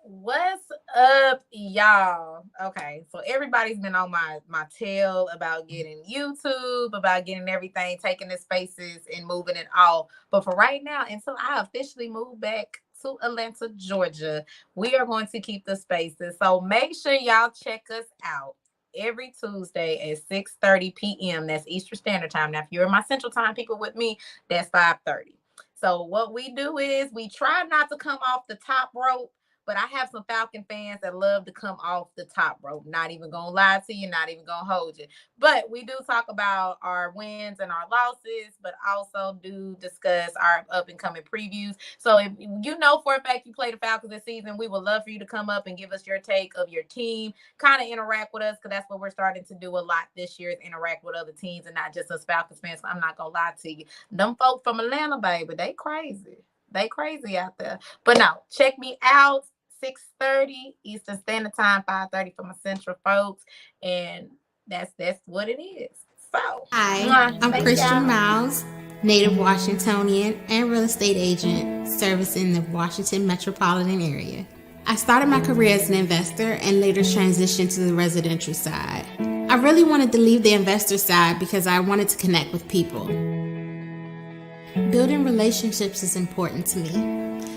What's up, y'all? Okay, so everybody's been on my tail about getting YouTube, about getting everything, taking the spaces and moving it all. But for right now, until I officially move back to Atlanta, Georgia, we are going to keep the spaces. So make sure y'all check us out every Tuesday at 6:30 p.m. That's Eastern Standard Time. Now, if you're in my Central Time people with me, that's 5:30. So what we do is we try not to come off the top rope, but I have some Falcon fans that love to come off the top rope. Not even going to lie to you, not even going to hold you. But we do talk about our wins and our losses, but also do discuss our up-and-coming previews. So if you know for a fact you play the Falcons this season, we would love for you to come up and give us your take of your team, kind of interact with us, because that's what we're starting to do a lot this year, is interact with other teams and not just us Falcons fans. I'm not going to lie to you. Them folk from Atlanta, baby, they crazy. They crazy out there. But no, check me out. 6:30 Eastern Standard Time, 5:30 for my Central folks, and that's what it is. So, hi, I'm Christian Miles, native Washingtonian and real estate agent servicing the Washington metropolitan area. I started my career as an investor and later transitioned to the residential side. I I really wanted to leave the investor side because I wanted to connect with people. Building relationships is important to me.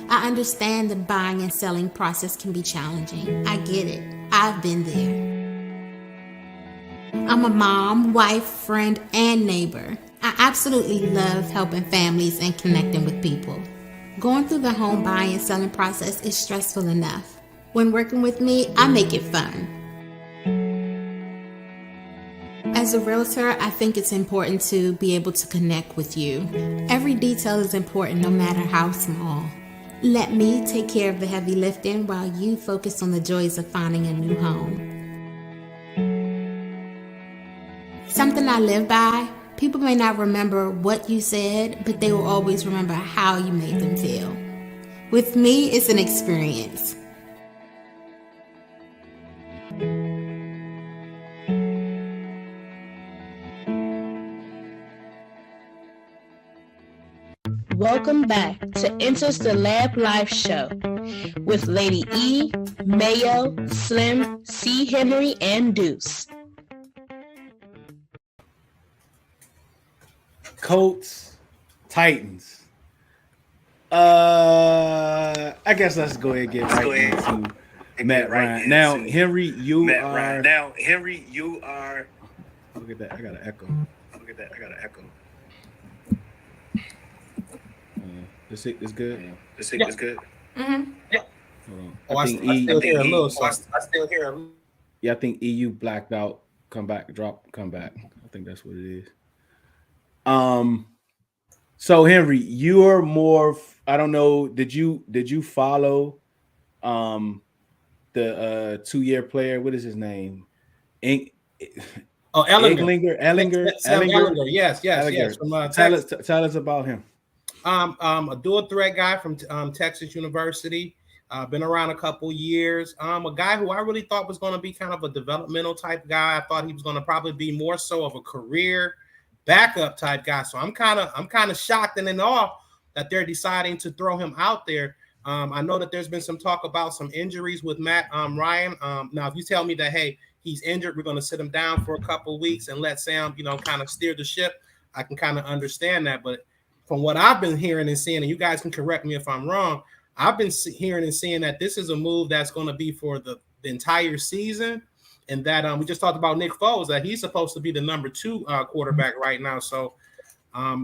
I understand the buying and selling process can be challenging. I get it. I've been there. I'm a mom, wife, friend, and neighbor. I absolutely love helping families and connecting with people. Going through the home buying and selling process is stressful enough. When working with me, I make it fun. As a realtor, I think it's important to be able to connect with you. Every detail is important, no matter how small. Let me take care of the heavy lifting while you focus on the joys of finding a new home. Something I live by, people may not remember what you said, but they will always remember how you made them feel. With me, it's an experience. Welcome back to Enters the Lab Live Show with Lady E, Mayo, Slim, C. Henry, and Deuce. Colts, Titans. I guess let's go ahead and get right into Matt Ryan. Now, Henry, you are. Look at that! I got an echo. This is good. This is good. Mm-hmm. Yeah. Hold on. I still hear a little. I still hear a. Yeah, I think EU blacked out. Come back. I think that's what it is. So Henry, you're more. I don't know. Did you follow, the 2-year player? What is his name? Ellinger. Ellinger. Yes. From tell us about him. A dual threat guy from Texas University. Been around a couple years. A guy who I really thought was going to be kind of a developmental type guy. I thought he was going to probably be more so of a career backup type guy. So I'm kind of shocked and in awe that they're deciding to throw him out there. I know that there's been some talk about some injuries with Matt Ryan. Now, if you tell me that, hey, he's injured, we're going to sit him down for a couple of weeks and let Sam, kind of steer the ship, I can kind of understand that. But from what I've been hearing and seeing, and you guys can correct me if I'm wrong, I've been hearing and seeing that this is a move that's going to be for the entire season. And that we just talked about Nick Foles, that he's supposed to be the number 2 quarterback right now. So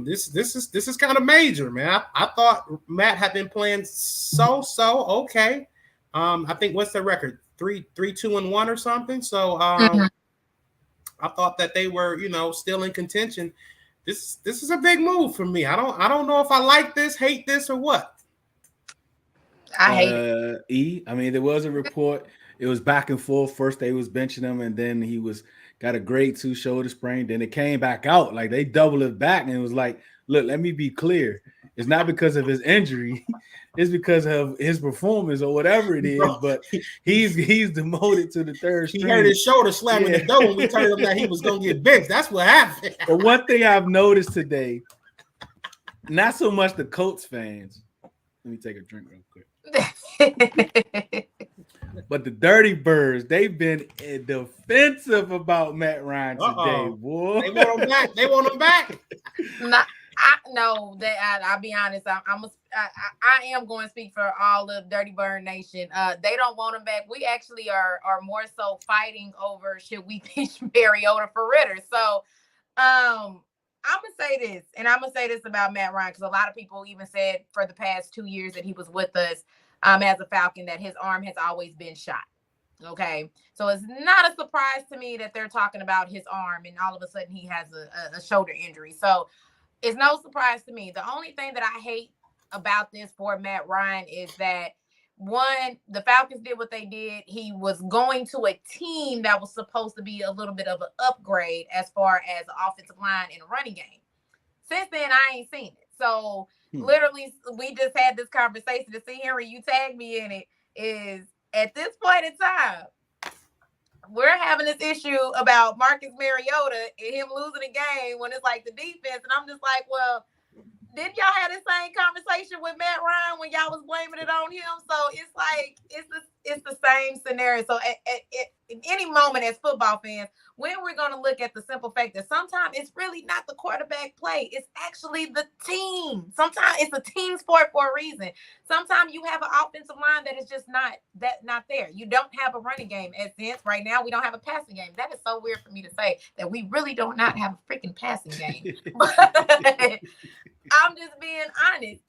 this is kind of major, man. I thought Matt had been playing so okay. I think what's their record? 3-2-1 or something. So I thought that they were, still in contention. This is a big move for me. I don't know if I like this, hate this, or what. I hate it. I mean, there was a report. It was back and forth. First they was benching him, and then he got a grade 2 shoulder sprain. Then it came back out. Like they doubled it back, and it was like, look, let me be clear. It's not because of his injury. It's because of his performance or whatever it is. But he's demoted to the third string. He heard his shoulder slamming the door when we told him that he was going to get benched. That's what happened. But one thing I've noticed today, not so much the Colts fans. Let me take a drink real quick. But the Dirty Birds, they've been defensive about Matt Ryan today, boy. They want him back. I'll be honest. I am going to speak for all of Dirty Bird Nation. They don't want him back. We actually are more so fighting over should we pitch Mariota for Ritter. So I'm gonna say this, and I'm gonna say this about Matt Ryan, because a lot of people even said for the past 2 years that he was with us as a Falcon that his arm has always been shot. Okay, so it's not a surprise to me that they're talking about his arm, and all of a sudden he has a shoulder injury. So it's no surprise to me. The only thing that I hate about this for Matt Ryan is that, one, the Falcons did what they did. He was going to a team that was supposed to be a little bit of an upgrade as far as the offensive line and running game. Since then, I ain't seen it. So literally, we just had this conversation. To see Henry, you tagged me in it, is at this point in time, we're having this issue about Marcus Mariota and him losing a game when it's like the defense. And I'm just like, well, didn't y'all have the same conversation with Matt Ryan when y'all was blaming it on him? So it's like, it's the same scenario. So at any moment as football fans, when we're going to look at the simple fact that sometimes it's really not the quarterback play, it's actually the team. Sometimes it's a team sport for a reason. Sometimes you have an offensive line that is just not there. You don't have a running game. As since right now we don't have a passing game. That is so weird for me to say that we really don't not have a freaking passing game. But I'm just being honest.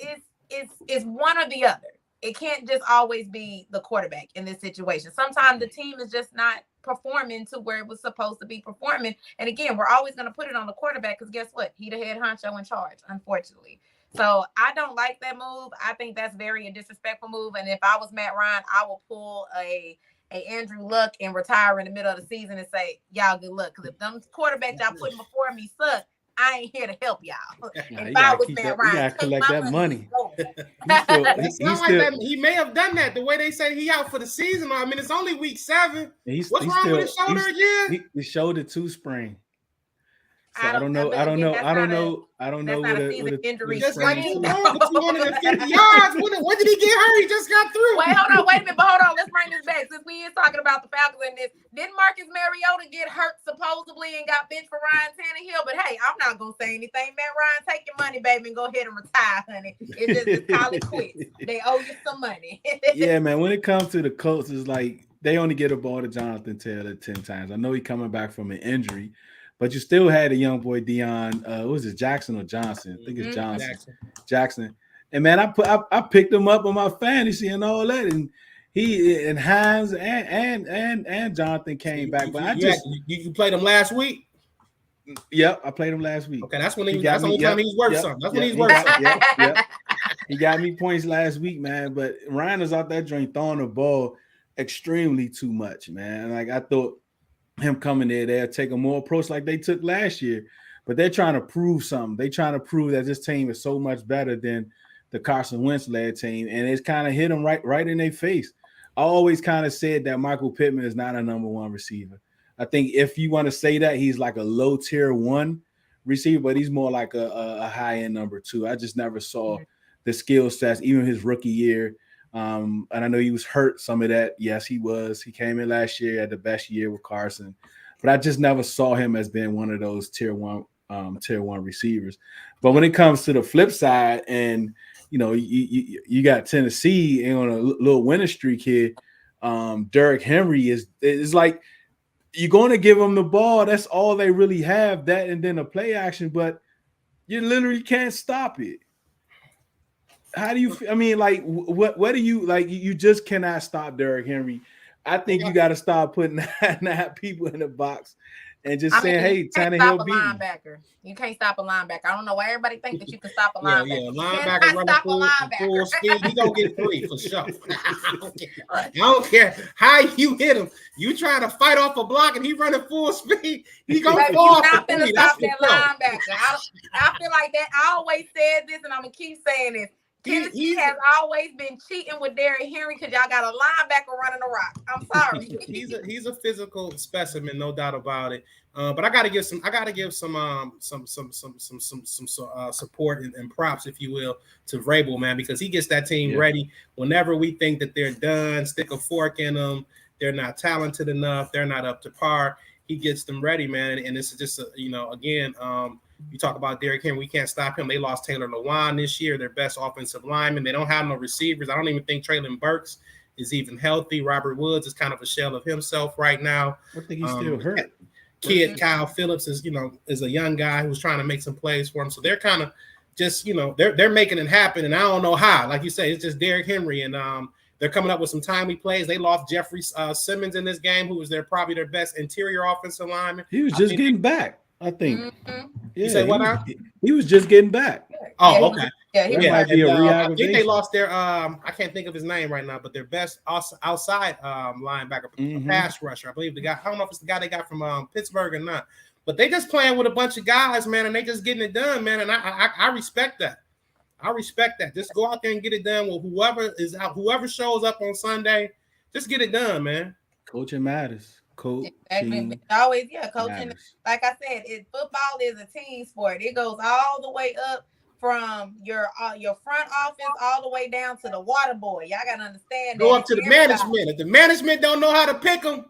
It's one or the other. It can't just always be the quarterback in this situation. Sometimes the team is just not performing to where it was supposed to be performing. And again, we're always going to put it on the quarterback because guess what? He the head honcho in charge, unfortunately. So I don't like that move. I think that's a disrespectful move. And if I was Matt Ryan, I will pull a Andrew Luck and retire in the middle of the season and say, y'all good luck. Because if them quarterbacks y'all putting before me suck, I ain't here to help y'all. If I was Matt Ryan, you gotta collect that money. He may have done that the way they said he out for the season. I mean, it's only week 7. What's wrong with his shoulder again? His shoulder 2 sprain. So I don't know what injury. Just like for 250 yards. When did he get hurt? He just got through. Wait a minute, but hold on. Let's bring this back. Since we is talking about the Falcons and this, didn't Marcus Mariota get hurt supposedly and got benched for Ryan Tannehill? But hey, I'm not gonna say anything. Matt Ryan, take your money, baby, and go ahead and retire, honey. It's call it quits. They owe you some money. Yeah, man. When it comes to the Colts, it's like they only get a ball to Jonathan Taylor 10 times. I know he's coming back from an injury. But you still had a young boy, Deion. What was it, Jackson or Johnson? I think it's Jackson. And man, I picked him up on my fantasy and all that, and he and Hines and Jonathan came back. But you played him last week. Yep, I played him last week. Okay, that's when that's the only time he's worth something. That's when he's worth something. Yep. He got me points last week, man. But Ryan is out that joint throwing the ball extremely too much, man. Like I thought. Him coming there, they'll take a more approach like they took last year, but they're trying to prove something. They're trying to prove that this team is so much better than the Carson Wentz-led team, and it's kind of hit them right in their face. I always kind of said that Michael Pittman is not a number 1 receiver. I think if you want to say that, he's like a low tier 1 receiver, but he's more like a high end number 2. I just never saw the skill sets, even his rookie year. And I know he was hurt some of that. Yes, he was. He came in last year, had the best year with Carson, but I just never saw him as being one of those tier one receivers. But when it comes to the flip side, and you got Tennessee and on a little winning streak here, Derrick Henry is like you're going to give them the ball. That's all they really have. That and then a play action, but you literally can't stop it. How do you? I mean, like, what do you like? You just cannot stop Derrick Henry. I think you got to start putting 9 people in the box and just saying, "Hey, Tannehill beat linebacker. You can't stop a linebacker. I don't know why everybody think that you can stop a linebacker. Yeah, linebacker running full speed. He gonna get 3 for sure. I don't care how you hit him. You trying to fight off a block and he running full speed. He gonna fall off. Not gonna stop that linebacker. I feel like that. I always said this, and I'm gonna keep saying this. Tennessee has always been cheating with Derrick Henry because y'all got a linebacker running the rock. I'm sorry. he's a physical specimen, no doubt about it. But I gotta give some support and props, if you will, to Vrabel, man, because he gets that team ready whenever we think that they're done. Stick a fork in them. They're not talented enough. They're not up to par. He gets them ready, man. And this is just you talk about Derrick Henry, we can't stop him. They lost Taylor Lewan this year, their best offensive lineman. They don't have no receivers. I don't even think Traylon Burks is even healthy. Robert Woods is kind of a shell of himself right now. I think he's still hurt. Kid Kyle Phillips is a young guy who's trying to make some plays for him. So they're kind of just, they're making it happen. And I don't know how. Like you say, it's just Derrick Henry. And they're coming up with some timely plays. They lost Jeffrey Simmons in this game, who was probably their best interior offensive lineman. He was just getting back, I think. Mm-hmm. Yeah, you say what now? He was just getting back. Oh, okay. Yeah, I think they lost their I can't think of his name right now, but their best outside linebacker, pass rusher. I believe the guy. I don't know if it's the guy they got from Pittsburgh or not, but they just playing with a bunch of guys, man, and they just getting it done, man. And I respect that. I respect that. Just go out there and get it done with whoever is out, whoever shows up on Sunday. Just get it done, man. Coaching matters. Coaching coaching. Like I said, football is a team sport. It goes all the way up from your front office all the way down to the water boy. Y'all gotta understand. Go up to the management. If the management don't know how to pick them,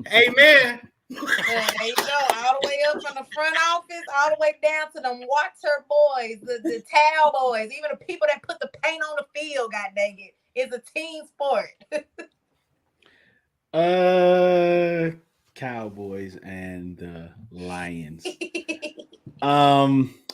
amen. There you go, all the way up from the front office, all the way down to them water boys, the towel boys, even the people that put the paint on the field. God dang it, it's a team sport. Cowboys and Lions.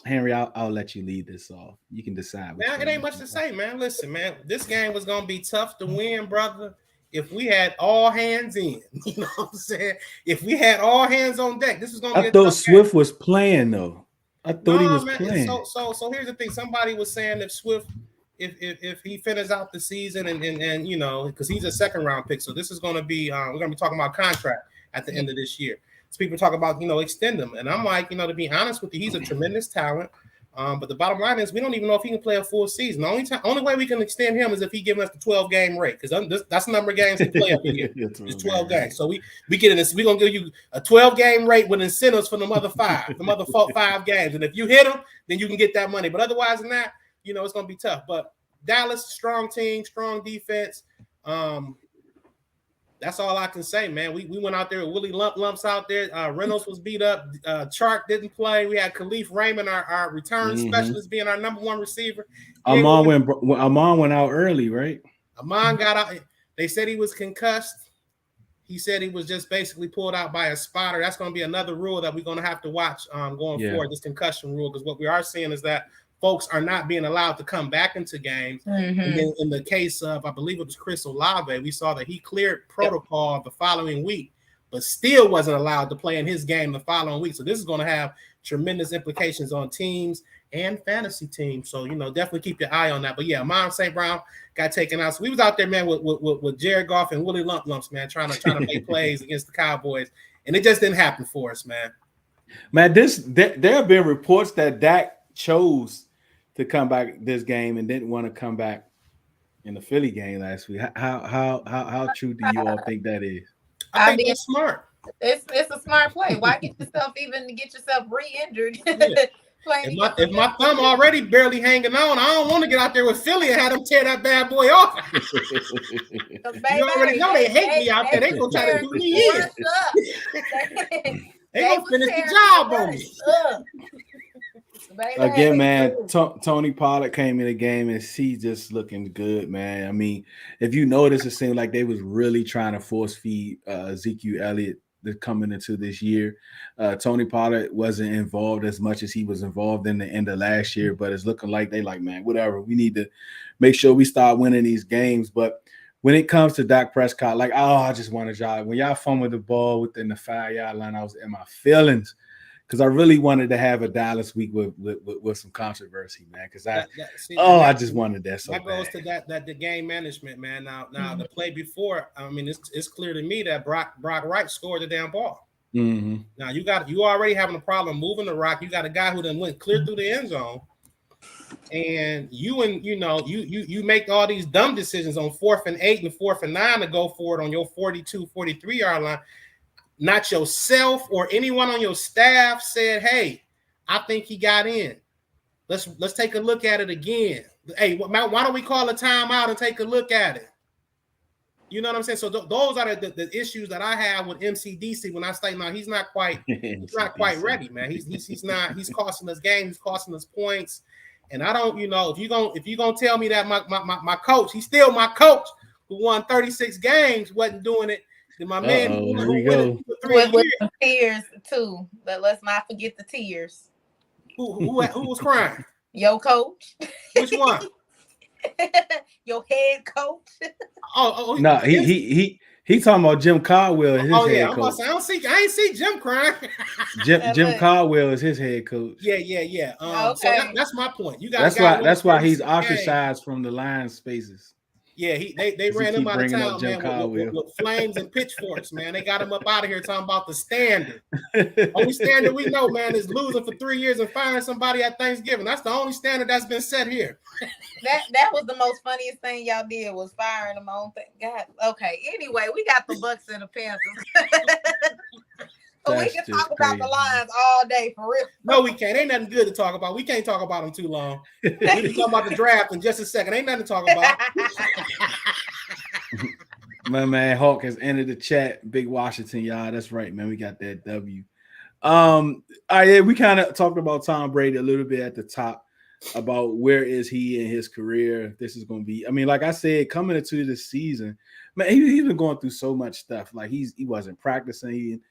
Henry, I'll let you lead this off. You can decide. Man, it ain't much to say, man. Listen, man, this game was gonna be tough to win, brother. If we had all hands in, you know what I'm saying? If we had all hands on deck, this was gonna be. I thought Swift was playing though. I thought he was playing. So here's the thing. Somebody was saying if Swift, if he finishes out the season and you know, because he's a second round pick, so this is gonna be we're gonna be talking about contract at the end of this year. So people talk about, you know, extend him, and I'm like, you know, to be honest with you, he's a tremendous talent. But the bottom line is we don't even know if he can play a full season. The only way we can extend him is if he gives us the 12-game rate, because that's the number of games he play up in here. It's 12 games. So we get in this. We're gonna give you a 12-game rate with incentives for the other 5 games. And if you hit them, then you can get that money. But otherwise than that, you know, it's gonna be tough. But Dallas, strong team, strong defense. That's all I can say, man. We went out there with Willie Lumps out there. Reynolds was beat up. Chark didn't play. We had Khalif Raymond, our return specialist, being our number one receiver. Amon went out early, right? Amon got out. They said he was concussed. He said he was just basically pulled out by a spotter. That's going to be another rule that we're going to have to watch going forward, this concussion rule, because what we are seeing is that folks are not being allowed to come back into games. And then in the case of, I believe it was Chris Olave, we saw that he cleared protocol the following week, but still wasn't allowed to play in his game the following week. So this is going to have tremendous implications on teams and fantasy teams. So, you know, definitely keep your eye on that. But yeah, Amon St. Brown got taken out. So we was out there, man, with Jared Goff and Willie Lumps, man, trying to make plays against the Cowboys. And it just didn't happen for us, man. Man, there have been reports that Dak chose to come back this game and didn't want to come back in the Philly game last week. How true do you all think that is? I think it's smart. It's a smart play. Why get yourself re-injured? If my thumb already barely hanging on, I don't want to get out there with Philly and have them tear that bad boy off. You already know they hate me out there. They gonna try to do me in. They gonna finish the job on me. Again, man, Tony Pollard came in the game and he's just looking good, man. I mean, if you notice, it seemed like they was really trying to force feed Ezekiel Elliott coming into this year. Tony Pollard wasn't involved as much as he was involved in the end of last year, but it's looking like they like, man, whatever. We need to make sure we start winning these games. But when it comes to Dak Prescott, like, I just want to drive. When y'all fumbled the ball within the 5-yard line, I was in my feelings. Because I really wanted to have a Dallas week with some controversy, man. Because I just wanted that so that goes bad. to the game management, man. Now the play before, I mean, it's clear to me that Brock Wright scored the damn ball. Now you already having a problem moving the rock. You got a guy who then went clear through the end zone, and you make all these dumb decisions on 4th and 8 and 4th and 9 to go for it on your 42, 43-yard line. Not yourself or anyone on your staff said, "Hey, I think he got in. Let's take a look at it again. Hey, why don't we call a timeout and take a look at it?" You know what I'm saying? So those are the issues that I have with MCDC when I say, "No, he's not quite ready, man. He's not. He's costing us games. He's costing us points." And I don't, if you're gonna tell me that my coach, he's still my coach who won 36 games, wasn't doing it. Then my man, here we go. With some tears too. But let's not forget the tears. Who was crying? Your coach. Which one? Your head coach. No, he talking about Jim Caldwell. His head coach. I ain't see Jim crying. Jim Caldwell is his head coach. Yeah. Okay. So that's my point. You got that's why he's ostracized from the line spaces. Yeah, they ran him out of town, man, with flames and pitchforks, man. They got him up out of here talking about the standard. Only standard we know, man, is losing for 3 years and firing somebody at Thanksgiving. That's the only standard that's been set here. That was the most funniest thing y'all did was firing them on thing. God, okay. Anyway, we got the Bucks and the Panthers. We can talk about the Lions all day for real. No, we can't. Ain't nothing good to talk about. We can't talk about them too long. We can talk about the draft in just a second. Ain't nothing to talk about. My man Hawk has entered the chat. Big Washington, y'all. That's right, man. We got that W. We kind of talked about Tom Brady a little bit at the top about where is he in his career. This is going to be, I mean, like I said, coming into this season, man, he's been going through so much stuff. Like he wasn't practicing.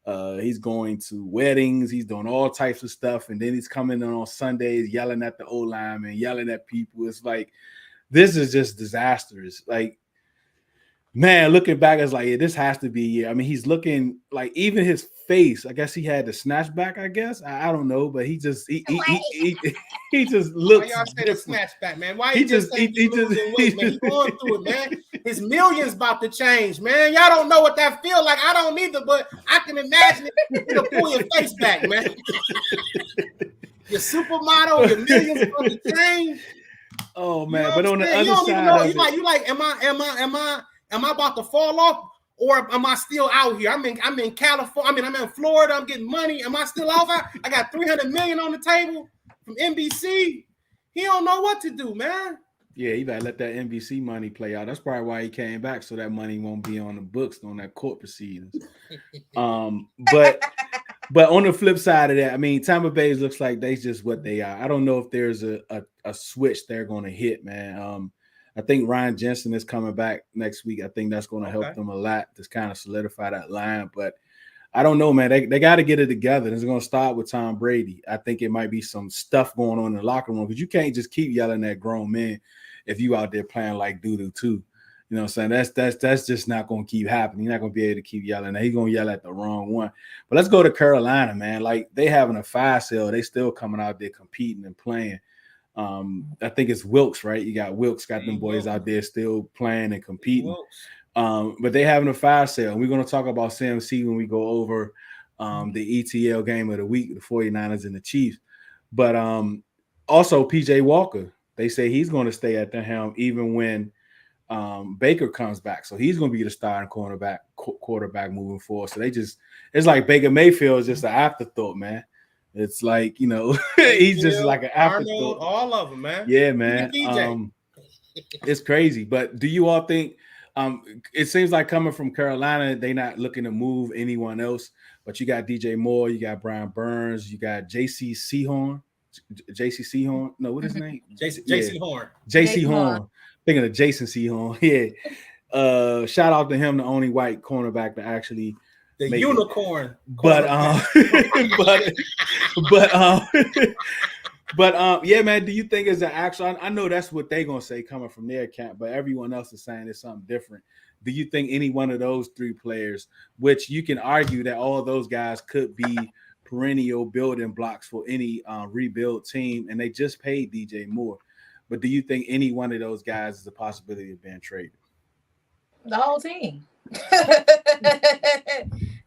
He's going to weddings. He's doing all types of stuff. And then he's coming in on Sundays, yelling at the O-line and yelling at people. It's like, this is just disastrous. Like, man, looking back, it's like, yeah, this has to be a year. I mean, he's looking like even his face. I guess he had the snatchback. I guess I don't know, but he just he just looks. Why y'all say the snatchback, man? Why he just man? He's going through it, man. His millions about to change, man. Y'all don't know what that feel like. I don't either, but I can imagine it. It'll pull your face back, man. Your supermodel, your millions about to change. Oh man, you know, but on the other side, you like, am I about to fall off, or am I still out here? I'm in California. I mean, I'm in Florida. I'm getting money. Am I still out there? I got $300 million on the table from NBC. He don't know what to do, man. Yeah, you gotta let that NBC money play out. That's probably why he came back, so that money won't be on the books on that court proceedings. But on the flip side of that, I mean, Tampa Bay looks like they just what they are. I don't know if there's a switch they're going to hit, man. I think Ryan Jensen is coming back next week. I think that's going to help them a lot to kind of solidify that line. But I don't know, man. They got to get it together. It's going to start with Tom Brady. I think it might be some stuff going on in the locker room because you can't just keep yelling at grown men if you out there playing like doo-doo too. You know what I'm saying? That's just not going to keep happening. You're not going to be able to keep yelling. He's going to yell at the wrong one. But let's go to Carolina, man. Like, they having a fire sale. They still coming out there competing and playing. I think it's Wilkes, right? You got Wilkes, got them boys out there still playing and competing. But they having a fire sale. We're going to talk about CMC when we go over the ETL game of the week, the 49ers and the Chiefs. But also PJ Walker, they say he's going to stay at the helm even when Baker comes back. So he's going to be the starting quarterback moving forward. So it's like Baker Mayfield is just an afterthought, man. It's like, you know, he's just like an afterthought. All of them, man. Yeah, man. It's crazy. But do you all think it seems like coming from Carolina, they're not looking to move anyone else, but you got DJ Moore, you got Brian Burns, you got JC Sehorn. No, what is his name? JC Horn. JC Horn. Thinking of Jason Sehorn. Yeah. Shout out to him, the only white cornerback to actually the unicorn. But yeah, man, do you think it's an actual? I know that's what they're gonna say coming from their camp, but everyone else is saying it's something different. Do you think any one of those three players, which you can argue that all of those guys could be perennial building blocks for any rebuild team, and they just paid DJ Moore, but do you think any one of those guys is a possibility of being traded? The whole team.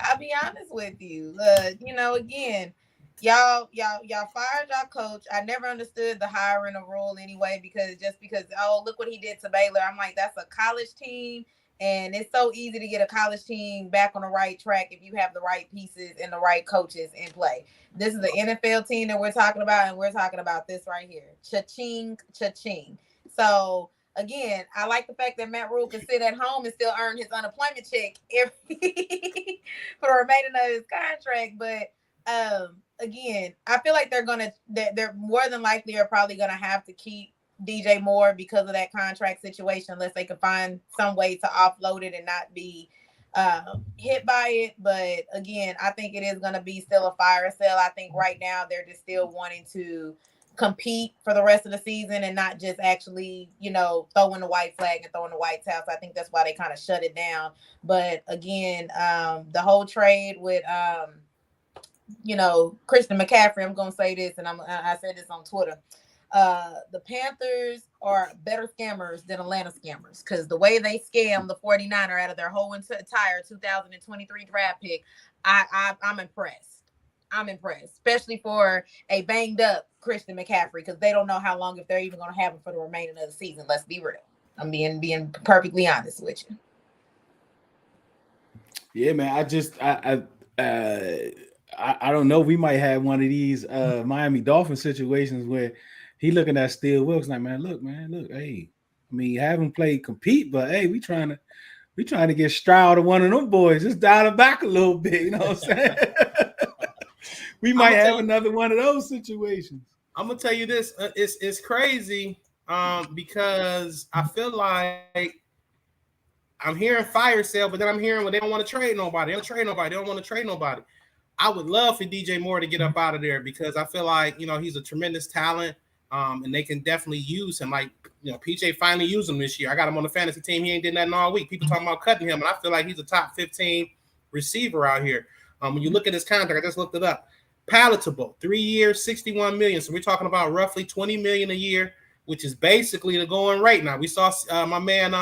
I'll be honest with you. You know, again, y'all fired y'all coach. I never understood the hiring of rule anyway, because look what he did to Baylor. I'm like, that's a college team, and it's so easy to get a college team back on the right track if you have the right pieces and the right coaches in play. This is the NFL team that we're talking about, and we're talking about this right here. Cha-ching, cha-ching. So again, I like the fact that Matt Rule can sit at home and still earn his unemployment check for the remaining of his contract. But again, I feel like they're more than likely are probably going to have to keep DJ Moore because of that contract situation, unless they can find some way to offload it and not be hit by it. But again, I think it is going to be still a fire sale. I think right now they're just still wanting to compete for the rest of the season and not just actually, you know, throwing the white flag and throwing the white towel. So I think that's why they kind of shut it down. But again, the whole trade with you know, Christian McCaffrey, I'm gonna say this, and I said this on Twitter. The Panthers are better scammers than Atlanta scammers, because the way they scam the 49er out of their whole entire 2023 draft pick, I'm impressed. I'm impressed, especially for a banged up Christian McCaffrey, because they don't know how long, if they're even going to have him for the remainder of the season. Let's be real. I'm being perfectly honest with you. Yeah, man. I don't know. We might have one of these Miami Dolphin situations where he looking at Steele Wilkes like, man, look, hey, I mean, have him play compete, but hey, we trying to get Stroud or one of them boys. Just dial it back a little bit, you know what I'm saying? We might have another one of those situations. I'm gonna tell you this: it's crazy because I feel like I'm hearing fire sale, but then I'm hearing they don't want to trade nobody. They don't want to trade nobody. I would love for DJ Moore to get up out of there because I feel like he's a tremendous talent, and they can definitely use him. Like PJ finally used him this year. I got him on the fantasy team. He ain't did nothing all week. People talking about cutting him, and I feel like he's a top 15 receiver out here. When you look at his contract, I just looked it up. Palatable, 3 years, $61 million. So we're talking about roughly $20 million a year, which is basically the going rate now. We saw my man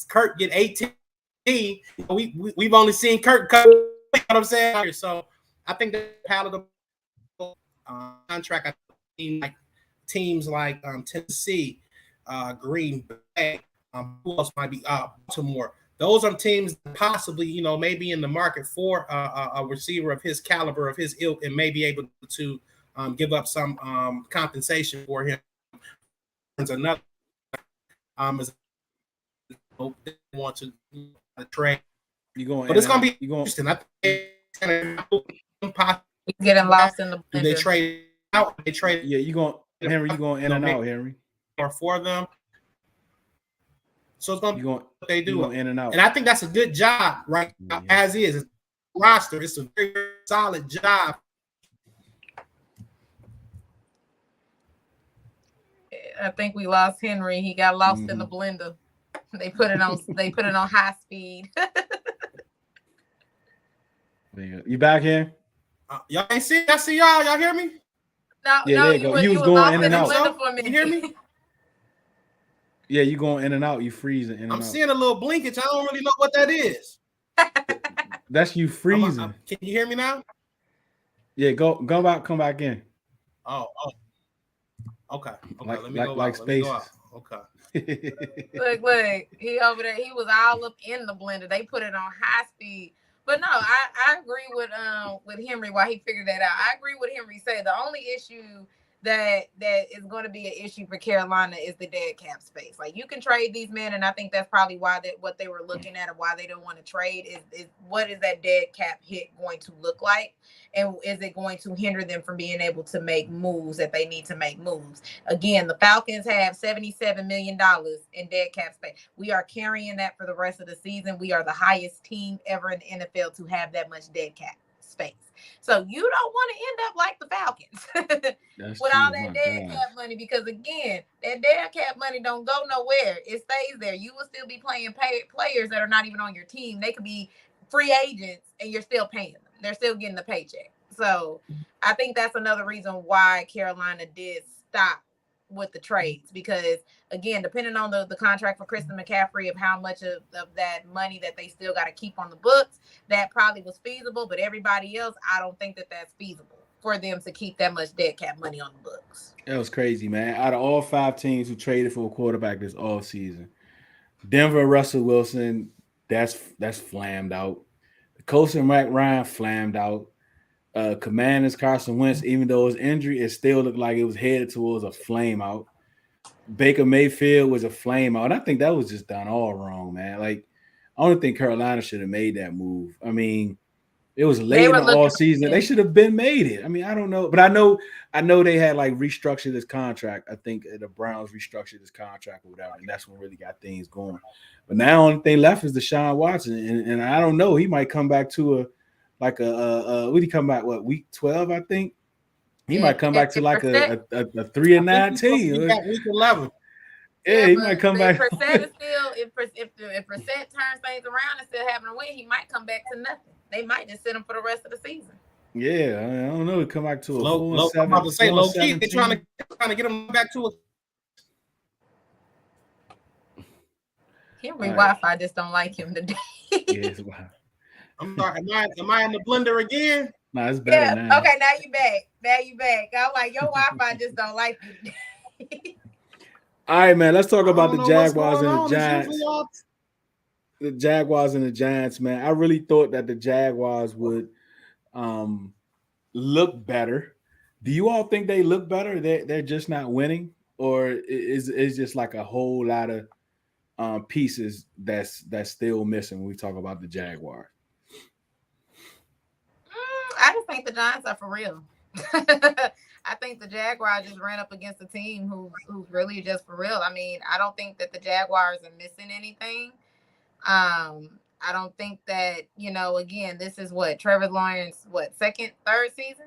Kurt get 18. We've only seen Kurt cut. You know what I'm saying? So I think that palatable contract. I think like teams like Tennessee, Green Bay, who else might be Baltimore. Those are teams that possibly, maybe in the market for a receiver of his caliber, of his ilk, and may be able to give up some compensation for him. Another is want to trade. But it's going to be interesting. I think he's getting lost in the blender. Do they trade out? They trade. Yeah, you going in and out, Henry. Or for them. So it's going to be what they do. In and out. And I think that's a good job, right? Yeah. As is. It's a roster. It's a very, very solid job. I think we lost Henry. He got lost in the blender. They put it on high speed. You back here? Y'all ain't see? I see y'all. Y'all hear me? No, you was going in and out. You hear me? Yeah, you going in and out. You freezing in and out. I'm seeing a little blinkage. I don't really know what that is. That's you freezing. Can you hear me now? Yeah, go back, come back in. Oh. Okay. Let me go like out. Spaces. Okay. Look, he over there. He was all up in the blender. They put it on high speed. But no, I agree with Henry why he figured that out. I agree with Henry said. The only issue that is going to be an issue for Carolina is the dead cap space. Like, you can trade these men, and I think that's probably why what they were looking at and why they don't want to trade is what is that dead cap hit going to look like, and is it going to hinder them from being able to make moves that they need to make moves? Again, the Falcons have $77 million in dead cap space. We are carrying that for the rest of the season. We are the highest team ever in the NFL to have that much dead cap space. So you don't want to end up like the Falcons with all that dead cap money, because again, that dead cap money don't go nowhere. It stays there. You will still be playing players that are not even on your team. They could be free agents and you're still paying them. They're still getting the paycheck. So I think that's another reason why Carolina did stop with the trades, because again, depending on the contract for Christian McCaffrey, of how much of that money that they still got to keep on the books, that probably was feasible, but everybody else, I don't think that that's feasible for them to keep that much dead cap money on the books. That was crazy, man. Out of all 5 teams who traded for a quarterback this offseason, Denver, Russell Wilson, that's flammed out. The Colts and Matt Ryan flammed out. Commanders, Carson Wentz, even though his injury, it still looked like it was headed towards a flame out. Baker Mayfield was a flame out. And I think that was just done all wrong, man. Like, I don't think Carolina should have made that move. I mean, it was late in the all season. They should have been made it. I mean, I don't know. But I know they had like restructured this contract. I think the Browns restructured this contract or whatever, and that's what really got things going. But now the only thing left is Deshaun Watson. And I don't know. He might come back to what did he come back? What, week 12, I think? He might come back to like a 3-9 team. Week 11. Yeah, he might come back. If Brissett is still, if Brissett turns things around and still having a win, he might come back to nothing. They might just sit him for the rest of the season. Yeah, I don't know. Come back to a low. I'm about to say low key. They're trying to get him back to a. Henry Wi-Fi just don't like him today. Yes, I'm sorry. Am I in the blender again? No, it's better now. Okay, now you back. I'm like, your Wi-Fi just don't like you today. All right, man. Let's talk about the Jaguars and the Giants. The Jaguars and the Giants, man. I really thought that the Jaguars would look better. Do you all think they look better? They're just not winning, or is just like a whole lot of pieces that's still missing when we talk about the Jaguars? I just think the Giants are for real. I think the Jaguars just ran up against a team who's really just for real. I mean, I don't think that the Jaguars are missing anything. I don't think that, again, this is what Trevor Lawrence, third season?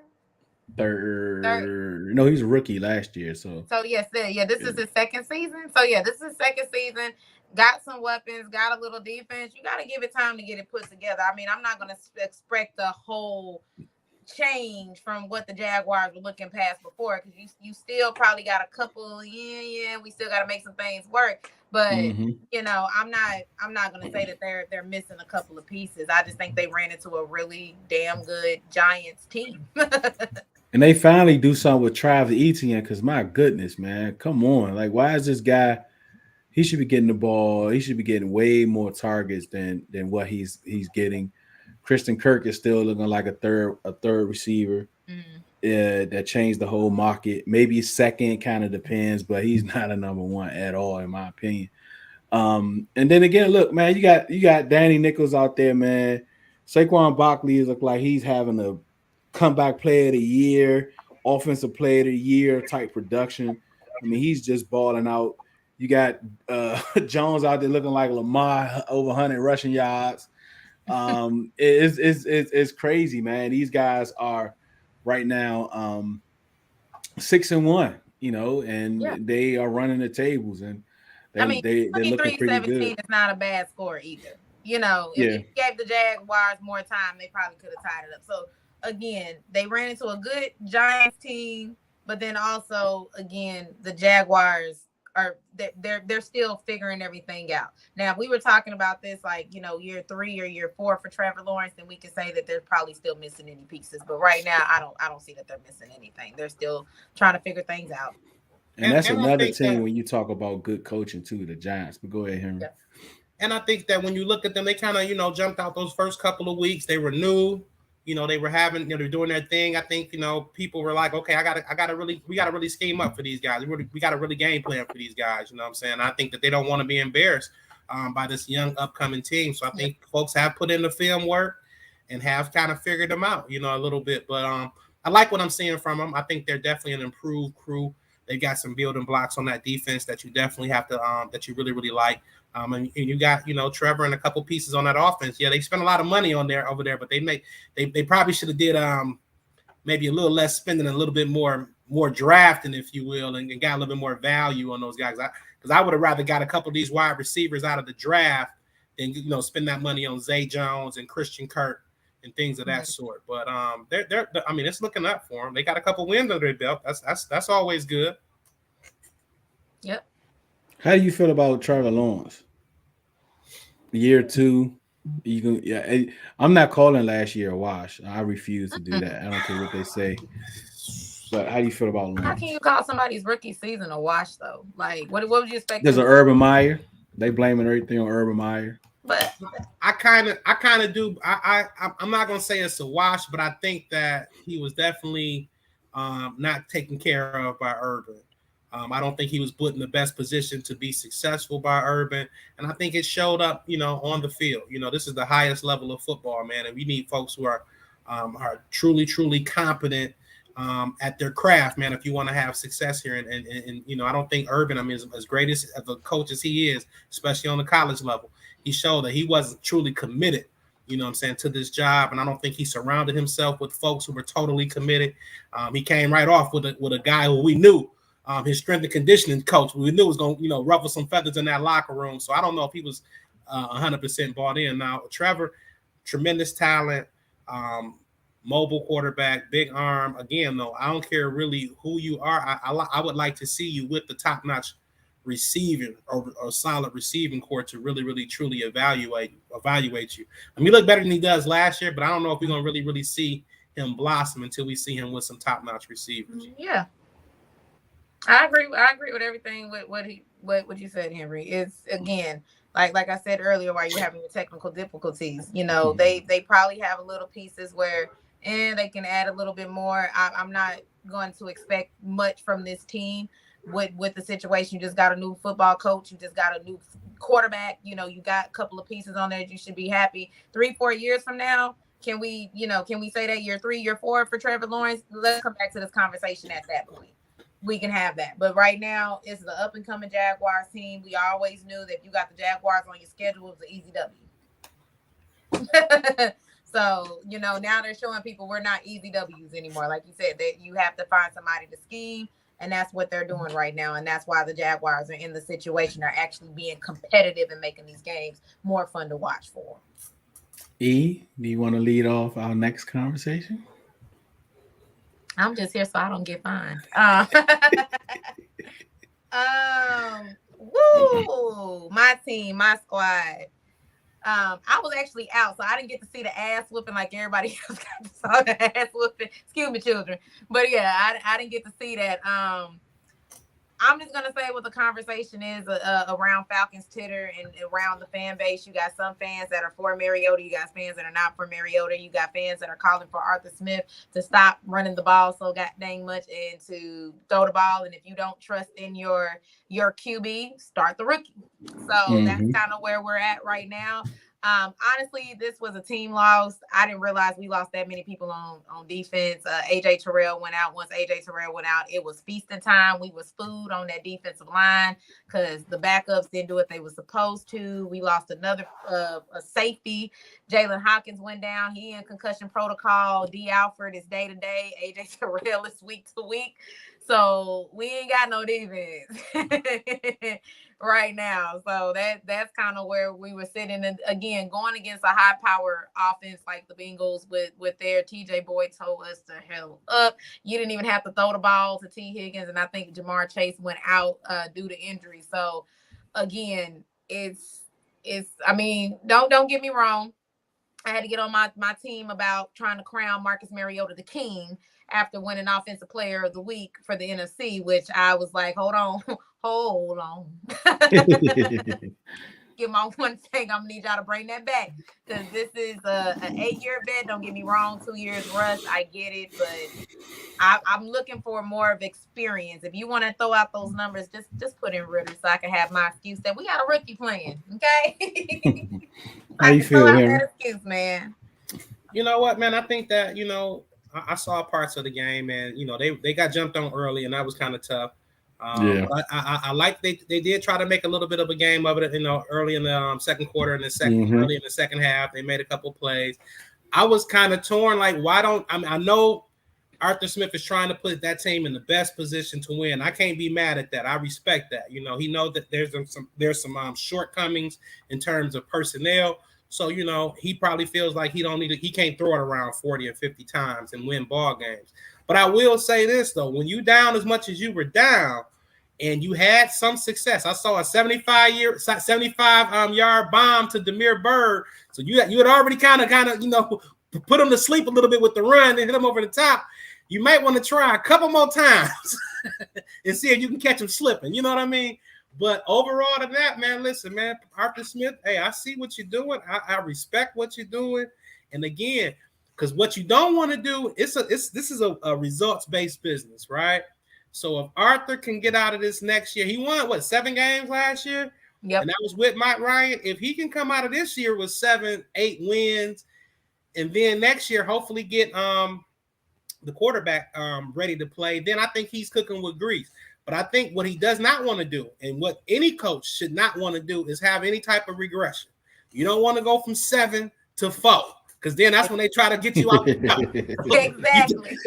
Third. No, he's a rookie last year. So yes, this is his second season. So this is his second season. Got some weapons, got a little defense. You got to give it time to get it put together. I mean, I'm not going to expect the whole change from what the Jaguars were looking past before, because you still probably got a couple. We still got to make some things work. But I'm not going to say that they're missing a couple of pieces. I just think they ran into a really damn good Giants team. And they finally do something with Travis Etienne, because my goodness, man, come on. Like, why is this guy? He should be getting the ball. He should be getting way more targets than what he's getting. Christian Kirk is still looking like a third receiver. That changed the whole market. Maybe second, kind of depends, but he's not a number one at all, in my opinion. And then again, look, man, you got Danny Nichols out there, man. Saquon Barkley look like he's having a comeback player of the year, offensive player of the year type production. I mean, he's just balling out. You got Jones out there looking like Lamar, over 100 rushing yards. It's crazy, man. These guys are right now 6-1, and they are running the tables, and they're looking pretty good. Is not a bad score either. If you gave the Jaguars more time, they probably could have tied it up. So again, they ran into a good Giants team, but then also again, the Jaguars they're still figuring everything out. Now, if we were talking about this year 3 or year 4 for Trevor Lawrence, then we could say that they're probably still missing any pieces. But right now, I don't see that they're missing anything. They're still trying to figure things out. And that's another team when you talk about good coaching too, the Giants. But go ahead, Henry. Yeah. And I think that when you look at them, they kind of jumped out those first couple of weeks. They were new. They were having, they're doing their thing. I think, people were like, okay, we got to really scheme up for these guys. We got to really game plan for these guys. You know what I'm saying? I think that they don't want to be embarrassed by this young upcoming team. So I think folks have put in the film work and have kind of figured them out, a little bit. But I like what I'm seeing from them. I think they're definitely an improved crew. They got some building blocks on that defense that you definitely have to, that you really, really like. And you got, Trevor and a couple pieces on that offense. Yeah, they spent a lot of money over there, but they probably should have did maybe a little less spending, a little bit more drafting, if you will, and got a little bit more value on those guys. Because I would have rather got a couple of these wide receivers out of the draft than spend that money on Zay Jones and Christian Kirk and things of that sort. But they're I mean, it's looking up for them. They got a couple wins under their belt. That's always good. Yep. How do you feel about Trevor Lawrence? Year 2, I'm not calling last year a wash. I refuse to do that. I don't care what they say. But how do you feel about Lawrence? How can you call somebody's rookie season a wash, though? Like, what would you expect? There's an Urban Meyer. They blaming everything on Urban Meyer. But I kind of do. I'm not gonna say it's a wash, but I think that he was definitely not taken care of by Urban. I don't think he was put in the best position to be successful by Urban. And I think it showed up, on the field. This is the highest level of football, man. And we need folks who are truly, truly competent at their craft, man, if you want to have success here. And I don't think Urban, as great as a coach as he is, especially on the college level, he showed that he wasn't truly committed, to this job. And I don't think he surrounded himself with folks who were totally committed. He came right off with a guy who we knew, his strength and conditioning coach, we knew was going to, ruffle some feathers in that locker room. So I don't know if he was 100% bought in. Now, Trevor, tremendous talent, mobile quarterback, big arm. Again, though, I don't care really who you are. I would like to see you with the top-notch receiving or solid receiving core to really, really, truly evaluate you. I mean, he looked better than he does last year, but I don't know if we're going to really, really see him blossom until we see him with some top-notch receivers. Yeah. I agree with everything with what you said, Henry. It's again, like I said earlier, while you're having your technical difficulties, they probably have a little pieces where and they can add a little bit more. I'm not going to expect much from this team with the situation. You just got a new football coach. You just got a new quarterback. You got a couple of pieces on there. You should be happy. 3-4 years from now, can we say that year 3, year 4 for Trevor Lawrence? Let's come back to this conversation at that point. We can have that. But right now, it's the up-and-coming Jaguars team. We always knew that if you got the Jaguars on your schedule, it was an easy W. So, now they're showing people we're not easy W's anymore. Like you said, that you have to find somebody to scheme, and that's what they're doing right now. And that's why the Jaguars are in the situation, are actually being competitive and making these games more fun to watch for. E, do you want to lead off our next conversation? I'm just here so I don't get fined. My team, my squad. I was actually out, so I didn't get to see the ass whooping like everybody else got to saw the ass whooping. Excuse me, children. But yeah, I didn't get to see that. I'm just going to say what the conversation is around Falcons Twitter and around the fan base. You got some fans that are for Mariota. You got fans that are not for Mariota. You got fans that are calling for Arthur Smith to stop running the ball so god dang much and to throw the ball. And if you don't trust in your QB, start the rookie. So that's kind of where we're at right now. Honestly, this was a team loss. I didn't realize we lost that many people on defense. AJ Terrell went out. Once AJ Terrell went out, it was feasting time. We was food on that defensive line because the backups didn't do what they were supposed to. We lost another a safety. Jalen Hawkins went down. He in concussion protocol. D. Alford is day to day. AJ Terrell is week to week. So we ain't got no defense right now. So that's kind of where we were sitting. And again, going against a high power offense like the Bengals with their TJ Boyd told us to hell up. You didn't even have to throw the ball to T. Higgins. And I think Jamar Chase went out due to injury. So again, it's I mean, don't get me wrong. I had to get on my team about trying to crown Marcus Mariota the king after winning Offensive Player of the Week for the NFC, which I was like, hold on. Get my one thing. I'm gonna need y'all to bring that back because this is an 8-year bet. Don't get me wrong, 2 years rust. I get it, but I'm looking for more of experience. If you want to throw out those numbers, just put in Ritter so I can have my excuse that we got a rookie playing. Okay. How you feel, that excuse, man? You know what, man? I think that I saw parts of the game, and they got jumped on early, and that was kind of tough. But I like they did try to make a little bit of a game of it, early in the second quarter and early in the second half. They made a couple plays. I was kind of torn, like, I know Arthur Smith is trying to put that team in the best position to win. I can't be mad at that. I respect that. He knows that there's some shortcomings in terms of personnel. So, he probably feels like he can't throw it around 40 or 50 times and win ball games. But I will say this, though, when you down as much as you were down and you had some success, I saw a 75-yard bomb to Damiere Byrd. So you had already kind of, put him to sleep a little bit with the run and hit him over the top. You might want to try a couple more times and see if you can catch him slipping. You know what I mean? But overall to that, man, listen, man, Arthur Smith, hey, I see what you're doing. I respect what you're doing. And again, because what you don't want to do, this is a results-based business, right? So if Arthur can get out of this next year, he won, 7 games last year? Yep. And that was with Mike Ryan. If he can come out of this year with 7-8 wins, and then next year hopefully get the quarterback ready to play, then I think he's cooking with grease. But I think what he does not want to do, and what any coach should not want to do, is have any type of regression. You don't want to go from 7 to 4, because then that's when they try to get you out. Exactly.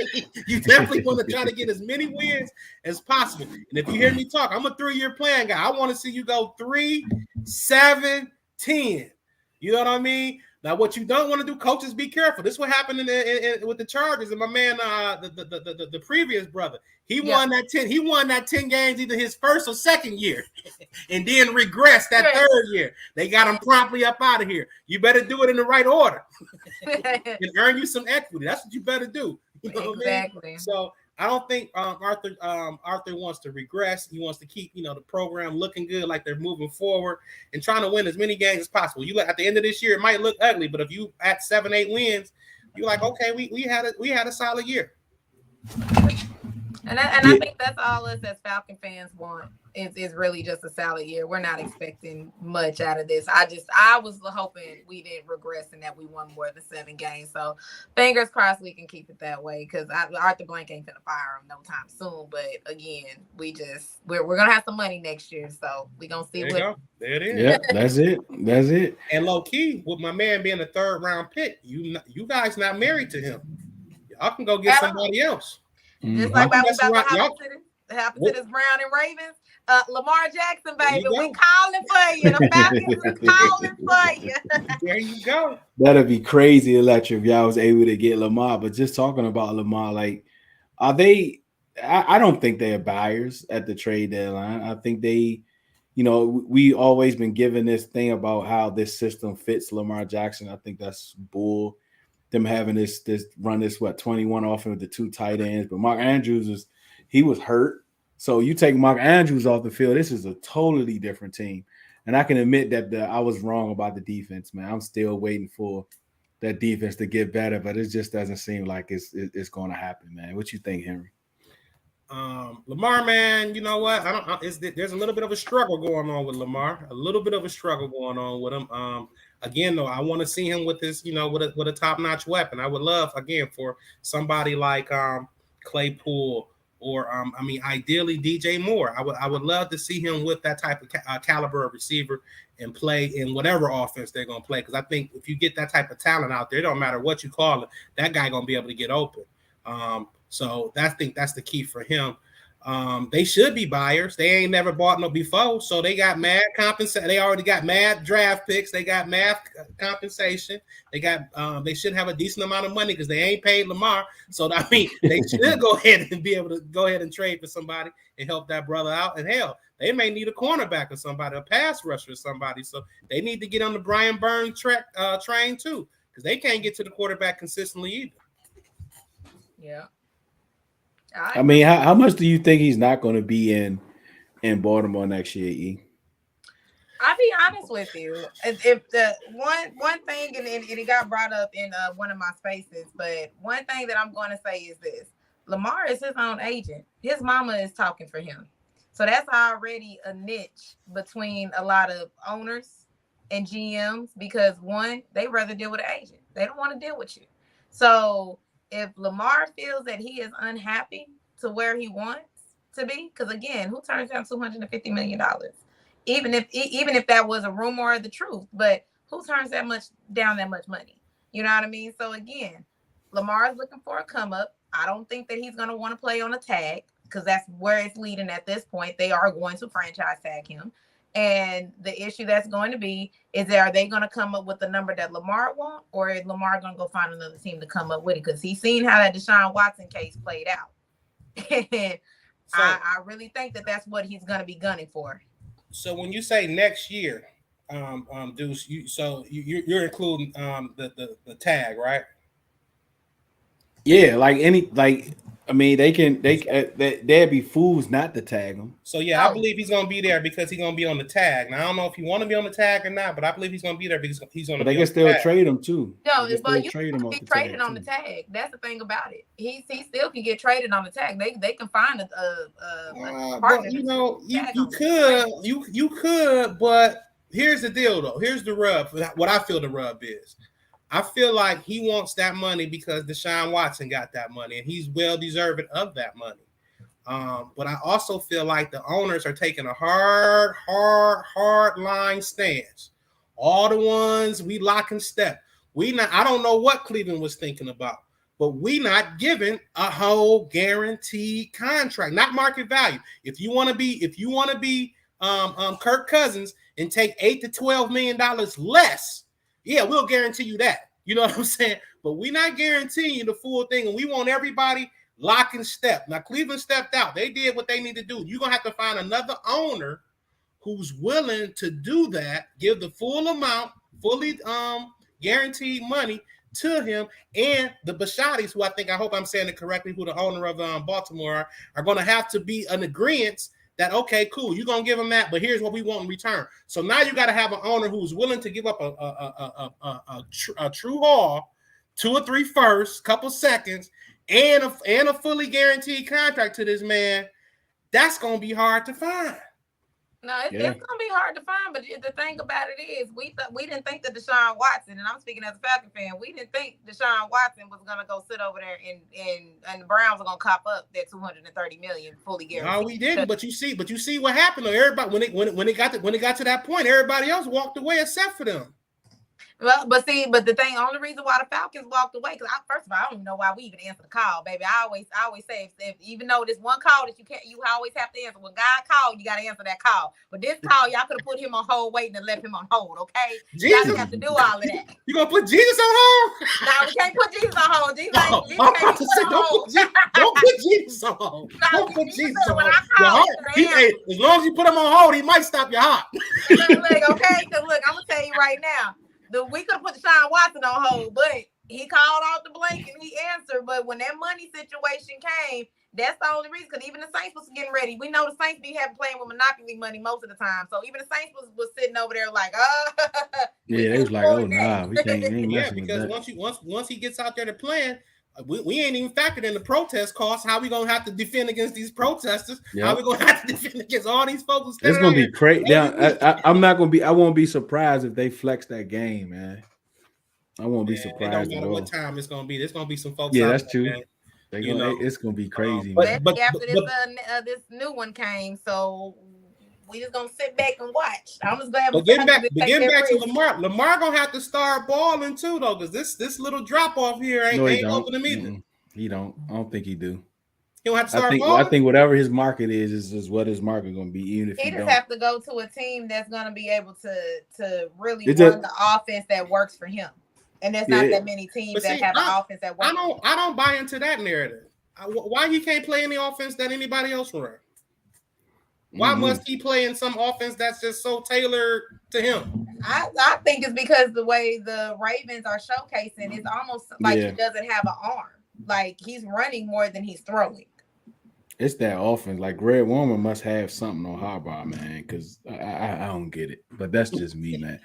You definitely want to try to get as many wins as possible. And if you hear me talk, I'm a 3-year plan guy. I want to see you go 3, 7, 10. You know what I mean? Now, what you don't want to do, coaches, be careful. This is what happened with the Chargers, and my man, the previous brother. He won that 10. He won that 10 games either his first or second year, and then regressed that third year. They got him promptly up out of here. You better do it in the right order and earn you some equity. That's what you better do. You know what I mean? So I don't think Arthur wants to regress. He wants to keep the program looking good, like they're moving forward and trying to win as many games as possible. You look at the end of this year, it might look ugly, but if you at 7-8 wins, you're like, okay, we had a solid year. And I think that's all us as Falcon fans want. Is really just a solid year. We're not expecting much out of this. I was hoping we didn't regress and that we won more than 7 games. So fingers crossed we can keep it that way, because Arthur Blank ain't gonna fire him no time soon. But again, we're gonna have some money next year, so we're gonna see there it is. Yeah, that's it. And low key, with my man being a 3rd round pick, you guys not married to him. Y'all can go get somebody else. Just like what happened to this Brown and Ravens. Lamar Jackson, baby, we calling for you. The Falcons is calling for you. There you go. That'd be crazy electric if y'all was able to get Lamar. But just talking about Lamar, like, are they? I don't think they're buyers at the trade deadline. I think they, we always been given this thing about how this system fits Lamar Jackson. I think that's bull. Them having this 21 offense with the 2 tight ends, but Mark Andrews was hurt. So you take Mark Andrews off the field, this is a totally different team. And I can admit that I was wrong about the defense, man. I'm still waiting for that defense to get better, but it just doesn't seem like it's going to happen, man. What you think, Henry? Lamar, man, you know what? There's a little bit of a struggle going on with Lamar. A little bit of a struggle going on with him. Again, though, I want to see him with this, with a top-notch weapon. I would love, again, for somebody like Claypool or, ideally DJ Moore. I would love to see him with that type of caliber of receiver and play in whatever offense they're going to play. Because I think if you get that type of talent out there, it don't matter what you call it, that guy going to be able to get open. So I think that's the key for him. They should be buyers. They ain't never bought no before, so they got mad compensation. They already got mad draft picks. They got mad compensation. They got. They should have a decent amount of money because they ain't paid Lamar. So they should go ahead and be able to go ahead and trade for somebody and help that brother out. And hell, they may need a cornerback or somebody, a pass rusher or somebody. So they need to get on the Brian Burns train too, because they can't get to the quarterback consistently either. Yeah. I mean, how much do you think he's not going to be in Baltimore next year, E? I'll be honest with you. If the one thing, and it got brought up in one of my spaces, but one thing that I'm going to say is this: Lamar is his own agent. His mama is talking for him, so that's already a niche between a lot of owners and GMs, because one, they rather deal with an agent. They don't want to deal with you. So if Lamar feels that he is unhappy to where he wants to be, because again, who turns down $250 million? Even if that was a rumor or the truth, but who turns down that much money? You know what I mean? So again, Lamar is looking for a come up. I don't think that he's going to want to play on a tag, because that's where it's leading at this point. They are going to franchise tag him. And the issue that's going to be is, are they going to come up with the number that Lamar wants, or is Lamar going to go find another team to come up with it? Because he's seen how that Deshaun Watson case played out. And so, I really think that that's what he's going to be gunning for. So when you say next year, Deuce, you're including the tag, right? Yeah, they'd be fools not to tag him. So yeah, I believe he's gonna be there because he's gonna be on the tag. Now I don't know if he want to be on the tag or not, but I believe he's gonna be there because he's gonna. But they can still trade him too. No, but you can get traded on the tag. That's the thing about it. He still can get traded on the tag. They can find a partner. You could, but here's the deal though. Here's the rub. What I feel the rub is, I feel like he wants that money because Deshaun Watson got that money, and he's well deserved of that money. But I also feel like the owners are taking a hard line stance. All the ones we lock and step. I don't know what Cleveland was thinking about, but we not giving a whole guaranteed contract, not market value. If you want to be Kirk Cousins and take $8 to $12 million less, yeah, we'll guarantee you that. You know what I'm saying? But we're not guaranteeing you the full thing, and we want everybody lock and step. Now, Cleveland stepped out. They did what they need to do. You're going to have to find another owner who's willing to do that, give the full amount, fully guaranteed money to him, and the Bisciott's, who I hope I'm saying it correctly, who the owner of Baltimore are going to have to be an agreement that, okay, cool, you're going to give them that, but here's what we want in return. So now you got to have an owner who's willing to give up a true haul 2 or 3 firsts, couple seconds, and a fully guaranteed contract to this man, that's gonna be hard to find. No, it's gonna be hard to find. But the thing about it is, we didn't think that Deshaun Watson, and I'm speaking as a Falcon fan, we didn't think Deshaun Watson was gonna go sit over there and the Browns are gonna cop up that $230 million fully guaranteed. No, we didn't. But you see what happened. Everybody when it got to that point, everybody else walked away except for them. Well, but the only reason why the Falcons walked away, because first of all, I don't even know why we even answer the call, baby. I always say if even though this one call that you always have to answer. When God called, you got to answer that call. But this call, y'all could have put him on hold waiting and left him on hold, okay? Jesus. Y'all have to do all of that. You gonna put Jesus on hold? No, we can't put Jesus on hold. Jesus don't put Jesus on hold. Don't put Jesus on hold. As long as you put him on hold, he might stop your heart. Look, okay? Because look, I'm gonna tell you right now. We could have put Deshaun Watson on hold, but he called off the blank and he answered. But when that money situation came, that's the only reason. Because even the Saints was getting ready. We know the Saints be playing with Monopoly money most of the time. So even the Saints was sitting over there like, yeah, they was like, oh nah, we can't. Ain't yeah, because once he gets out there to plan. We ain't even factored in the protest costs. How we gonna have to defend against these protesters? Yep. How we gonna have to defend against all these folks? It's gonna be crazy. Yeah, I'm not gonna be. I won't be surprised if they flex that game, man. I won't be surprised. It don't matter what time it's gonna be. There's gonna be some folks. Yeah, that's true. It's gonna be crazy. But after this new one came, so we just gonna sit back and watch. I'm just glad. But getting back to Lamar gonna have to start balling too, though, because this little drop off here ain't open him either. He don't. I don't think he do. He don't have to start balling. I think whatever his market is what his market gonna be. Even if he just don't. have to go to a team that's gonna be able to really run the offense that works for him. And there's not that many teams that have an offense that works. I don't buy into that narrative. Why he can't play any offense that anybody else runs? Why must he play in some offense that's just so tailored to him? I think it's because the way the Ravens are showcasing, it's almost like he doesn't have an arm. Like he's running more than he's throwing. It's that offense. Like Greg Warner must have something on Harbaugh, man, because I don't get it. But that's just me, man.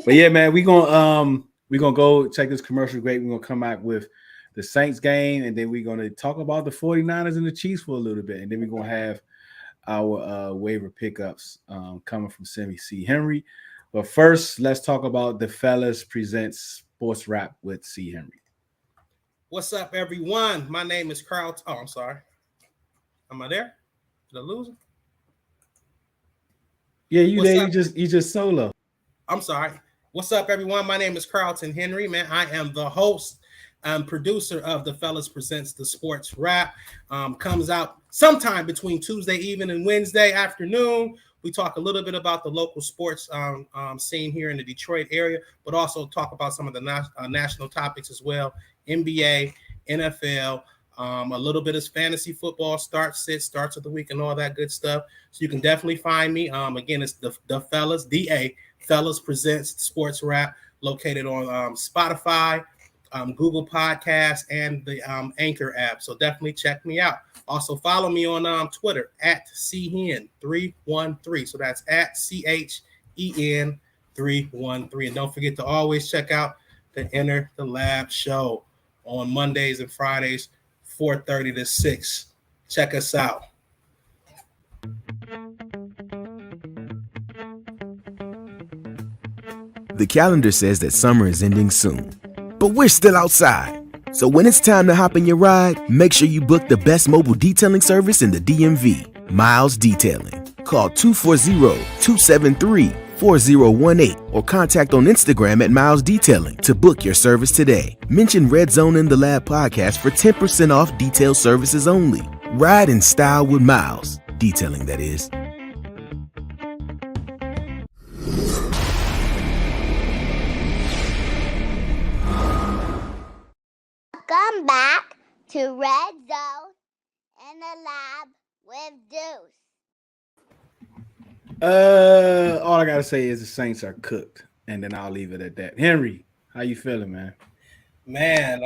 But yeah, man, we're gonna go check this commercial break. We're gonna come back with the Saints game, and then we're gonna talk about the 49ers and the Chiefs for a little bit, and then we're gonna have our waiver pickups coming from Sammy C. Henry. But first, let's talk about the Fellas Presents Sports Rap with C. Henry. What's up, everyone? My name is Carl. Oh, I'm sorry. Am I there? Did I lose it? Yeah, you just solo. I'm sorry. What's up, everyone? My name is Carlton Henry, man. I am the host and producer of the Fellas Presents the Sports Rap. Comes out sometime between Tuesday evening and Wednesday afternoon. We talk a little bit about the local sports scene here in the Detroit area, but also talk about some of the national topics as well. NBA, NFL, a little bit of fantasy football, starts of the week, and all that good stuff. So you can definitely find me. Again, it's the Fellas, Fellas Presents Sports Rap, located on Spotify, Google Podcasts, and the Anchor app. So definitely check me out. Also follow me on Twitter at CHEN313. So that's at CHEN313. And don't forget to always check out the Enter the Lab show on Mondays and Fridays, 4:30 to 6. Check us out. The calendar says that summer is ending soon, but we're still outside. So when it's time to hop in your ride, make sure you book the best mobile detailing service in the DMV, Miles Detailing. Call 240-273-4018 or contact on Instagram at Miles Detailing to book your service today. Mention Red Zone in the Lab podcast for 10% off detail services only. Ride in style with Miles Detailing, that is. Welcome back to Red Zone in the Lab with Deuce. All I gotta say is the Saints are cooked, and then I'll leave it at that. Henry, how you feeling, man? Man,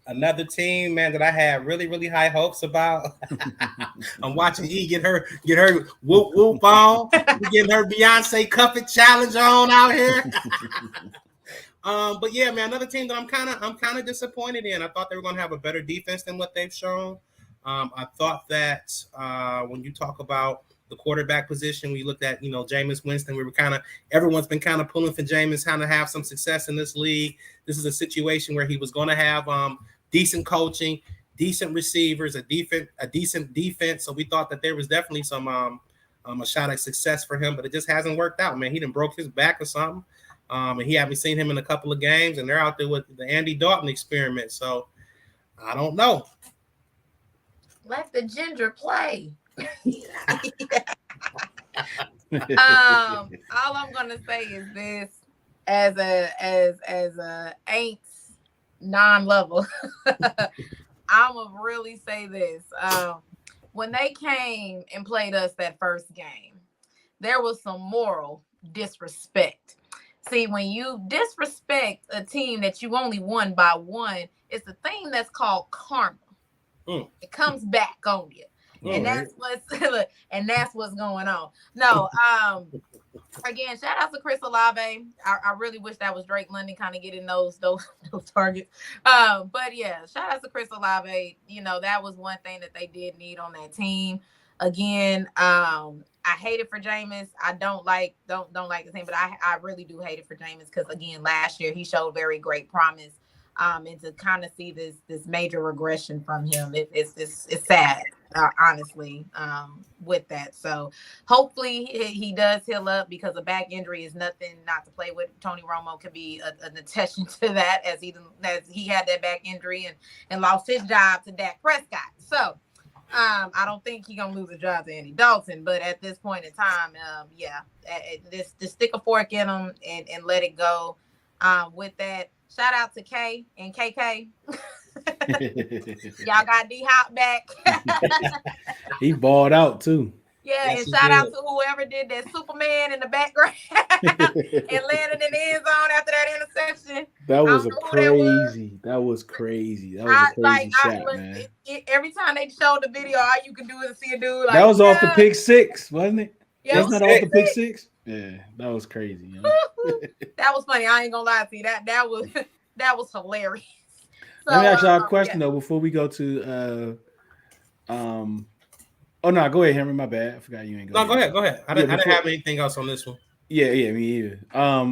another team, man, that I had really, really high hopes about. I'm watching E get her whoop whoop on, getting her Beyonce Cup It challenge on out here. But yeah, man, another team that I'm kind of disappointed in. I thought they were going to have a better defense than what they've shown. I thought that when you talk about the quarterback position, we looked at Jameis Winston. We were everyone's been kind of pulling for Jameis to have some success in this league. This is a situation where he was going to have decent coaching, decent receivers, a decent defense. So we thought that there was definitely some a shot at success for him, but it just hasn't worked out, man. He done broke his back or something. And he haven't seen him in a couple of games, and they're out there with the Andy Dalton experiment. So I don't know. Let the ginger play. All I'm gonna say is this: as a Aints non-level, I'ma really say this. When they came and played us that first game, there was some moral disrespect. See, when you disrespect a team that you only won by one, it's a thing that's called karma. It comes back on you. And that's what's going on. No, again, shout out to Chris Olave. I really wish that was Drake London kind of getting those targets. But yeah, shout out to Chris Olave. That was one thing that they did need on that team. Again, I hate it for Jameis. I don't like the team, but I really do hate it for Jameis because again, last year he showed very great promise. And to kind of see this major regression from him, it's sad, honestly, with that. So hopefully he does heal up because a back injury is nothing not to play with. Tony Romo can be an attestation to that as he had that back injury and lost his job to Dak Prescott. So I don't think he's gonna lose a job to Andy Dalton, but at this point in time, just stick a fork in him and let it go. With that. Shout out to K and KK. Y'all got D-Hop back. He balled out too. Yeah, yes, and shout out to whoever did that Superman in the background and landed in the end zone after that interception. That was crazy. That was crazy. That was a crazy shot, man. Every time they showed the video, all you could do is see a dude like that was off the pick six, wasn't it? Yeah, that's not off the pick six. Yeah, that was crazy. That was funny. I ain't gonna lie to you. That was hilarious. So, let me ask y'all a question though before we go to oh no, go ahead, Henry. My bad. I forgot you ain't going. No, go ahead. I didn't have anything else on this one. Yeah, me either.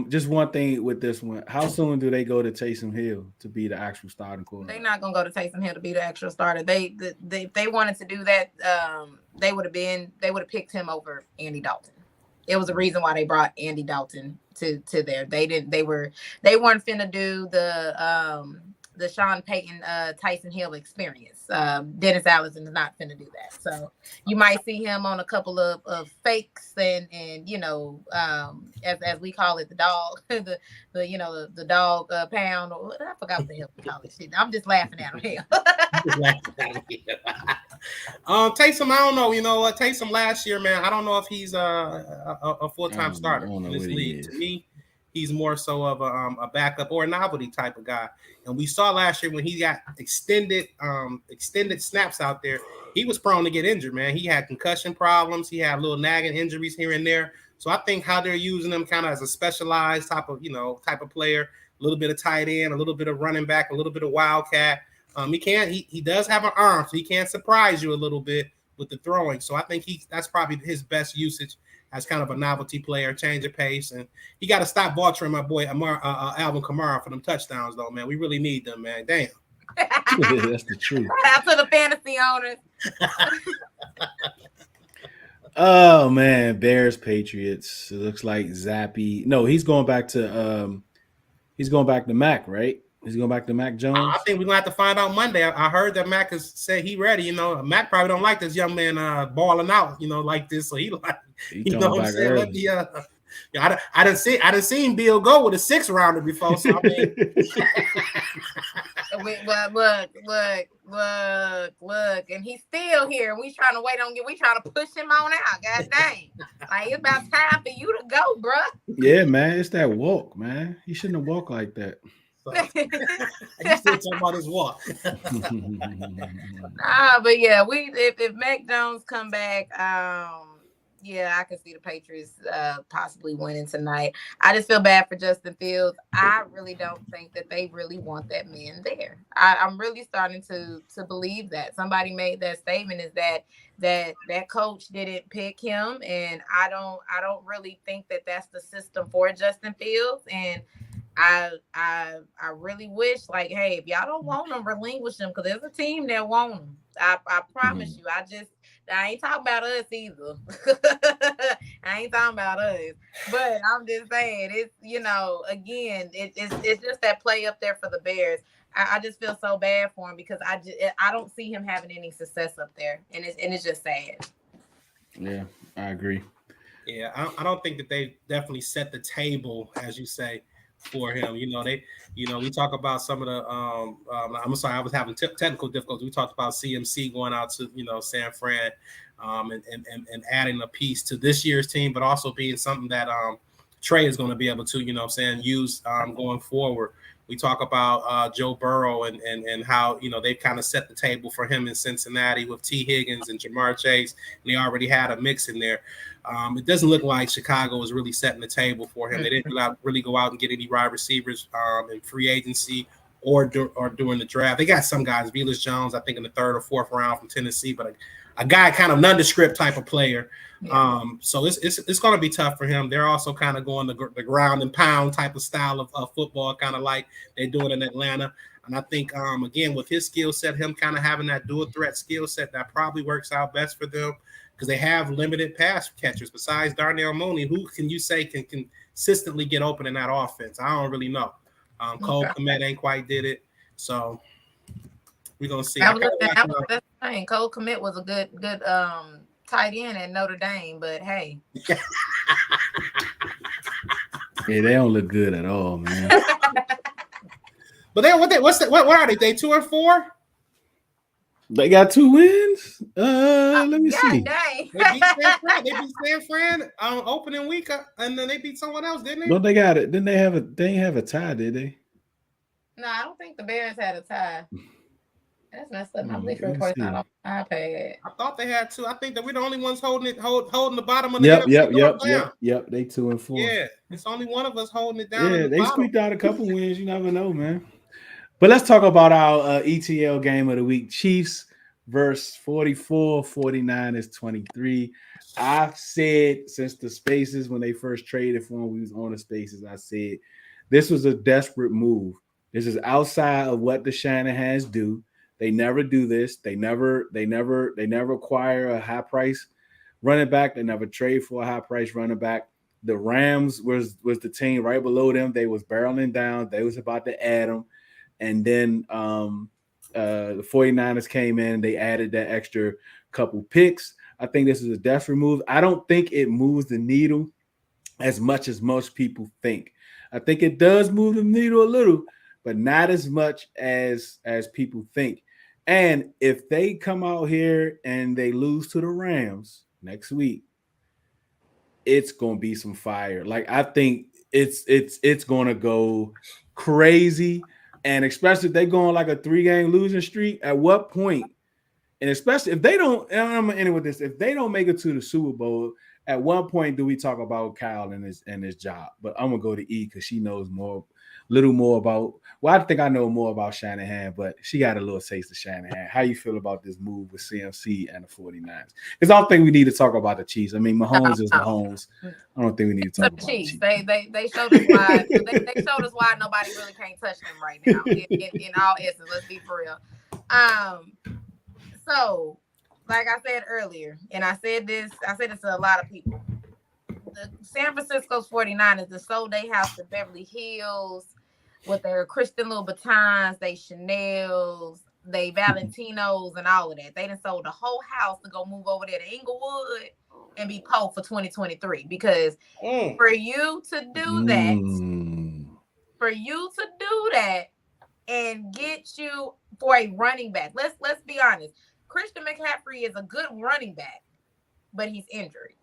Just one thing with this one. How soon do they go to Taysom Hill to be the actual starting quarterback? They're not gonna go to Taysom Hill to be the actual starter. They wanted to do that. They would have picked him over Andy Dalton. It was a reason why they brought Andy Dalton to there. They weren't finna do the Sean Payton Tyson Hill experience. Dennis Allen is not finna do that. So you might see him on a couple of fakes and as we call it, the dog, the dog pound, or I forgot what the hell we call it. Shit. I'm just laughing at him. Taysom, I don't know. You know what? Taysom last year, man, I don't know if he's a full-time starter in this league. To me, he's more so of a backup or a novelty type of guy. And we saw last year when he got extended snaps out there, he was prone to get injured, man. He had concussion problems. He had little nagging injuries here and there. So I think how they're using him kind of as a specialized type of player, a little bit of tight end, a little bit of running back, a little bit of wildcat. He does have an arm, so he can surprise you a little bit with the throwing. So I think that's probably his best usage as kind of a novelty player, change of pace. And he got to stop vulturing my boy Alvin Kamara for them touchdowns, though, man. We really need them, man. Damn. That's the truth. Shout out to the fantasy owners. Oh man, Bears Patriots. It looks like Zappy. No, he's going back to Mac, right? He's going back to Mac Jones. I think we're gonna have to find out Monday. I heard that Mac has said he ready. Mac probably don't like this young man balling out, like this. So he like, you know what I'm saying? Let me, I didn't see Bill go with a 6 rounder before. So I mean, look, and he's still here. We trying to we trying to push him on out. God dang, like it's about time for you to go, bro. Yeah, man, it's that walk, man. He shouldn't have walked like that. So, you still talking about his walk? But yeah, if Mac Jones come back, Yeah, I can see the Patriots possibly winning tonight. I just feel bad for Justin Fields. I really don't think that they really want that man there. I'm really starting to believe that. Somebody made that statement is that coach didn't pick him, and I don't really think that that's the system for Justin Fields. And I really wish, like, hey, if y'all don't want them, relinquish them, because there's a team that want them. I promise you. I ain't talking about us either. I ain't talking about us. But I'm just saying, it's, again, it's just that play up there for the Bears. I just feel so bad for him because I don't see him having any success up there, and it's just sad. Yeah, I agree. Yeah, I don't think that they definitely set the table, as you say, for him. We talk about some of the. I'm sorry, I was having technical difficulties. We talked about CMC going out to San Fran, and adding a piece to this year's team, but also being something that Trey is going to be able to use going forward. We talk about Joe Burrow and how they've kind of set the table for him in Cincinnati with T. Higgins and Jamar Chase, and they already had a mix in there. It doesn't look like Chicago is really setting the table for him. They didn't really go out and get any wide receivers in free agency or during the draft. They got some guys, Velus Jones, I think in the 3rd or 4th round from Tennessee, but a guy kind of nondescript type of player. Yeah. So it's going to be tough for him. They're also kind of going the ground and pound type of style of football, kind of like they do it in Atlanta. And I think, again, with his skill set, him kind of having that dual threat skill set, that probably works out best for them because they have limited pass catchers. Besides Darnell Mooney, who can you say can consistently get open in that offense? I don't really know. Cole Kmet ain't quite did it. So we're going to see. Cole Kmet was a good tight end at Notre Dame, but hey. Yeah, they don't look good at all, man. But what are they? They 2-4? They got 2 wins. Let me see. Dang. They beat San Fran on opening week, and then they beat someone else, didn't they? No, they got it. Didn't they have they didn't have a tie, did they? No, I don't think the Bears had a tie. That's messed up. My bleacher report's not on my iPad. I thought they had 2. I think that we're the only ones holding the bottom of the NFC. Yep. They 2-4. Yeah, it's only one of us holding it down. Yeah, they squeaked out a couple wins. You never know, man. But let's talk about our ETL game of the week. Chiefs versus 44, 49ers 23. I've said since the Spaces, when they first traded for him, we was on the Spaces, I said this was a desperate move. This is outside of what the Shanahans do. They never do this. They never acquire a high price running back. They never trade for a high price running back. The Rams was the team right below them. They was barreling down. They was about to add them. And then the 49ers came in. They added that extra couple picks. I think this is a desperate move. I don't think it moves the needle as much as most people think. I think it does move the needle a little, but not as much as people think. And if they come out here and they lose to the Rams next week, it's going to be some fire. Like, I think it's going to go crazy. And especially if they go on like a 3-game losing streak, at what point, and especially if they don't, and I'm going to end with this, if they don't make it to the Super Bowl, at what point do we talk about Kyle and his job? But I'm going to go to E because she knows little more about, well, I think I know more about Shanahan, but she got a little taste of Shanahan. How you feel about this move with CMC and the 49ers? Because I don't think we need to talk about the Chiefs. I mean, Mahomes is Mahomes. I don't think we need to talk about the Chiefs. They showed us why they showed us why nobody really can't touch them right now. In all essence, let's be for real. So, like I said earlier, and I said this to a lot of people. The San Francisco's 49ers, they sold their house to Beverly Hills with their Christian Louboutins, they Chanels, they Valentinos, and all of that. They done sold the whole house to go move over there to Inglewood and be po for 2023. Because for you to do that, and get you for a running back, let's be honest. Christian McCaffrey is a good running back, but he's injured.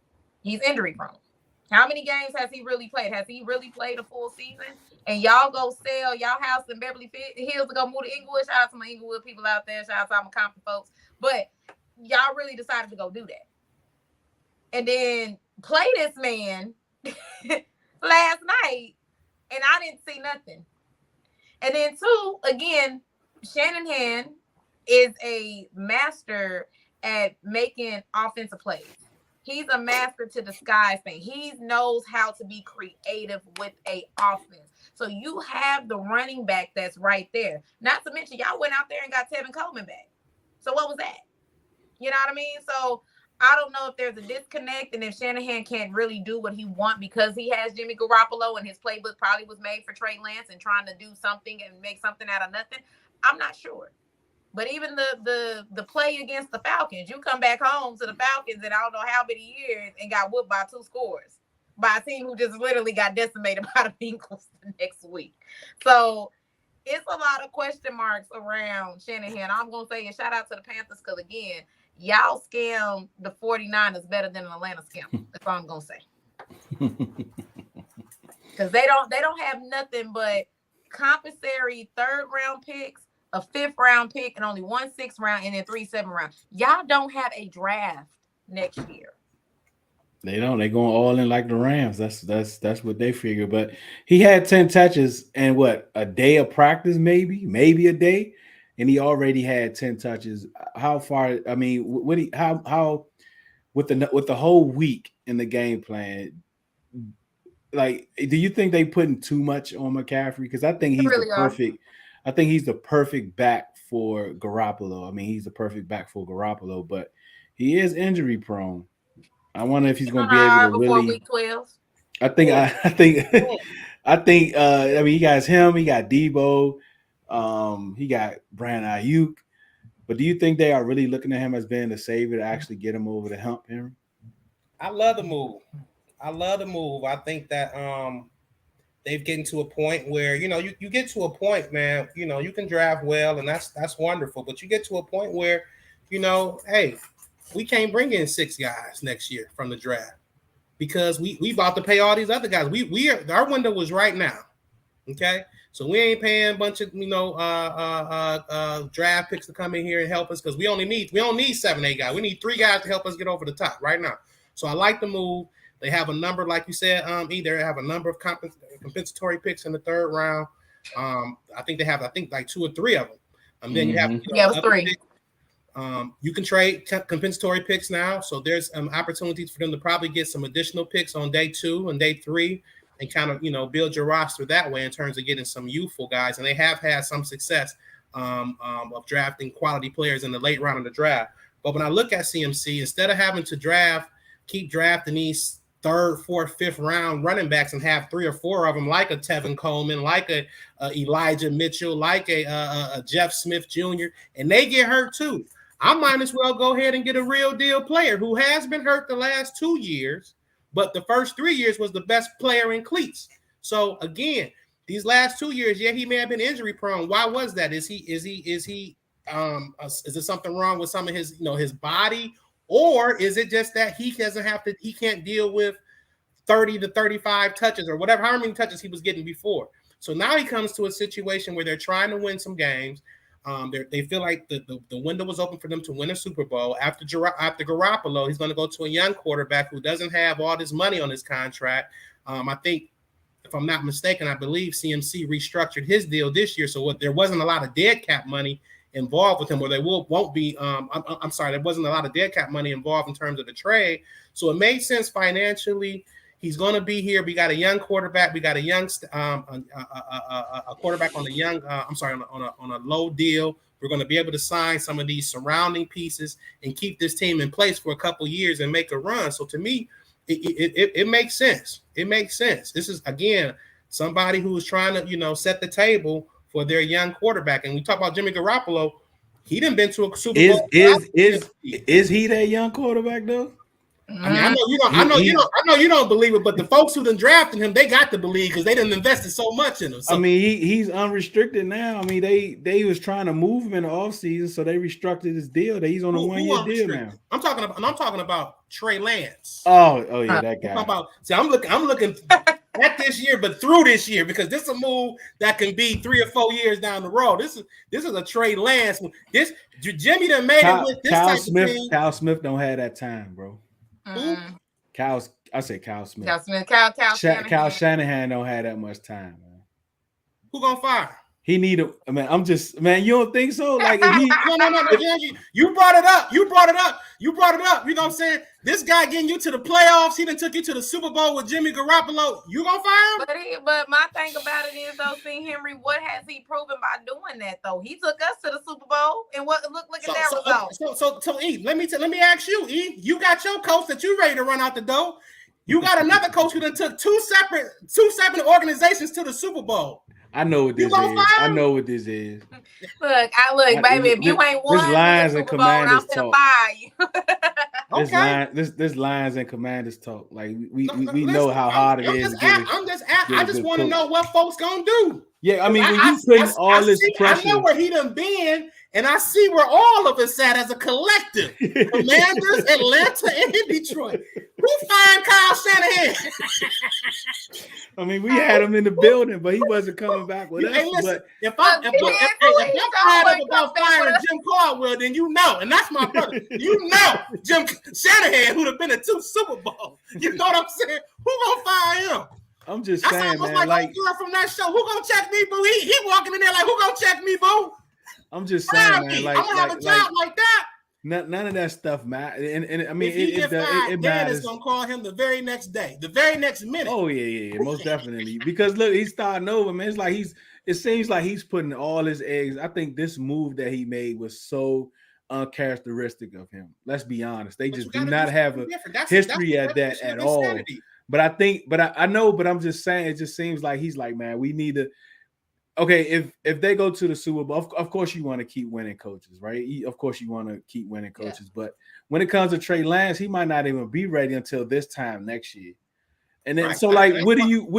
He's injury prone. How many games has he really played? Has he really played a full season? And y'all go sell y'all house in Beverly Hills to go move to Inglewood. Shout out to my Inglewood people out there. Shout out to all my Compton folks. But y'all really decided to go do that. and then play this man last night, and I didn't see nothing. And then two, again, Shanahan is a master at making offensive plays. He's a master to disguise things. He knows how to be creative with a offense. So you have the running back that's right there. Not to mention, y'all went out there and got Tevin Coleman back. So what was that? You know what I mean? So I don't know if there's a disconnect and if Shanahan can't really do what he wants because he has Jimmy Garoppolo and his playbook probably was made for Trey Lance and trying to do something and make something out of nothing. I'm not sure. But even the play against the Falcons, you come back home to the Falcons in I don't know how many years and got whooped by 2 scores by a team who just literally got decimated by the Bengals the next week. So it's a lot of question marks around Shanahan. I'm going to say a shout out to the Panthers because, again, y'all scam the 49ers better than an Atlanta scam. That's all I'm going to say. Because they don't have nothing but compensatory 3rd-round picks, a 5th-round pick, and only 1 6th round, and then 3 7th round. Y'all don't have a draft next year. They don't. They're going all in like the Rams. That's what they figure. But he had 10 touches and what, a day of practice, maybe a day, and he already had 10 touches. How far? I mean, how with the whole week in the game plan? Like, do you think they putting too much on McCaffrey? Because I think he's the perfect. I think he's the perfect back for Garoppolo. I mean, he's the perfect back for Garoppolo, but he is injury prone. I wonder if he's going to be able to really. Week 12. I think. I mean, he got him. He got Debo. He got Brandon Ayuk. But do you think they are really looking at him as being the savior to actually get him over the hump, Henry? I love the move. I think that they've gotten to a point where, you get to a point, man, you can draft well, and that's wonderful. But you get to a point where, hey, we can't bring in 6 guys next year from the draft because we about to pay all these other guys. Our window was right now. Okay. So we ain't paying a bunch of, draft picks to come in here and help us because we don't need 7, 8 guys. We need 3 guys to help us get over the top right now. So I like the move. They have a number, like you said, either have a number of compensatory picks in the 3rd round. I think they have, like 2 or 3 of them. Then you have, it was 3. Picks. You can trade compensatory picks now. So there's opportunities for them to probably get some additional picks on day 2 and day 3 and kind of, build your roster that way in terms of getting some youthful guys. And they have had some success of drafting quality players in the late round of the draft. But when I look at CMC, instead of having to keep drafting these 3rd, 4th, 5th round running backs and have 3 or 4 of them, like a Tevin Coleman, like a Elijah Mitchell, like a Jeff Smith Jr., and they get hurt too. I might as well go ahead and get a real deal player who has been hurt the last 2 years, but the first 3 years was the best player in cleats. So again, these last 2 years, yeah, he may have been injury prone. Why was that? Is there something wrong with some of his, his body? Or is it just that he can't deal with 30 to 35 touches or whatever, however many touches he was getting before. So now he comes to a situation where they're trying to win some games. They feel like the window was open for them to win a Super Bowl. After Garoppolo, he's going to go to a young quarterback who doesn't have all this money on his contract. I think, if I'm not mistaken, I believe CMC restructured his deal this year. So there wasn't a lot of dead cap money involved with him, or there won't be. I'm sorry, there wasn't a lot of dead cap money involved in terms of the trade. So it made sense financially. He's going to be here. We got a young quarterback. We got a young a quarterback on a young. On a low deal. We're going to be able to sign some of these surrounding pieces and keep this team in place for a couple years and make a run. So to me, it makes sense. It makes sense. This is, again, somebody who is trying to set the table for their young quarterback. And we talk about Jimmy Garoppolo. He done been to a Super Bowl. Is he that young quarterback though? I mean, I know you don't believe it, but the folks who done drafted him, they got to believe because they done invested so much in him. So, I mean, he's unrestricted now. I mean, they was trying to move him in the offseason, so they restructured his deal. He's on a 1-year deal now. I'm talking about Trey Lance. Oh yeah, that guy. I'm looking at this year, but through this year, because this is a move that can be 3 or 4 years down the road. This is a Trey Lance. This Jimmy done made it with this type of thing. Kyle Smith don't have that time, bro. I say Kyle Smith. Kyle Smith. Kyle Shanahan. Kyle Shanahan don't have that much time, man. Who gonna fire? He need a man. You don't think so? Like if he no. You brought it up. You know what I'm saying? This guy getting you to the playoffs. He done took you to the Super Bowl with Jimmy Garoppolo. You gonna fire him? But my thing about it is though, see, Henry, what has he proven by doing that though? He took us to the Super Bowl, and look at that result. So E, let me ask you, E. You got your coach that you ready to run out the door. You got another coach who done took two separate organizations to the Super Bowl. I know what this is. I know what this is. Look, baby. If you ain't won, this Lions and Commanders talk. Okay. This Lions and Commanders talk. Like we know how hard it is. I just want to know what folks gonna do. Yeah, I mean, when you put all this pressure, I know where he done been, and I see where all of us at as a collective. Commanders, Atlanta, and Detroit. Who find Kyle Shanahan? I mean, we had him in the building, but he wasn't coming back with us. Hey, listen, if I'm fired up about firing Jim Caldwell, then you know, and that's my brother. You know Jim Shanahan, who'd have been in 2 Super Bowls. You know what I'm saying? Who gonna fire him? I'm just saying, man. Like girl from that show, who gonna check me, boo? He walking in there like, who gonna check me, boo? I'm just saying, man. Like, I'm gonna have a job like that. None of that stuff, man. And I mean, it matters. Gonna call him the very next day, the very next minute. Oh yeah, most definitely. Because look, he's starting over, man. It's like it seems like he's putting all his eggs. I think this move that he made was so uncharacteristic of him. Let's be honest. They just do not have a history at that at all. Insanity. But I know, but I'm just saying, it just seems like he's like, man, we need to. Okay, if they go to the Super Bowl, of course you want to keep winning coaches, right? Of course you want to keep winning coaches, yeah. But when it comes to Trey Lance, he might not even be ready until this time next year. And then right. So like, what do you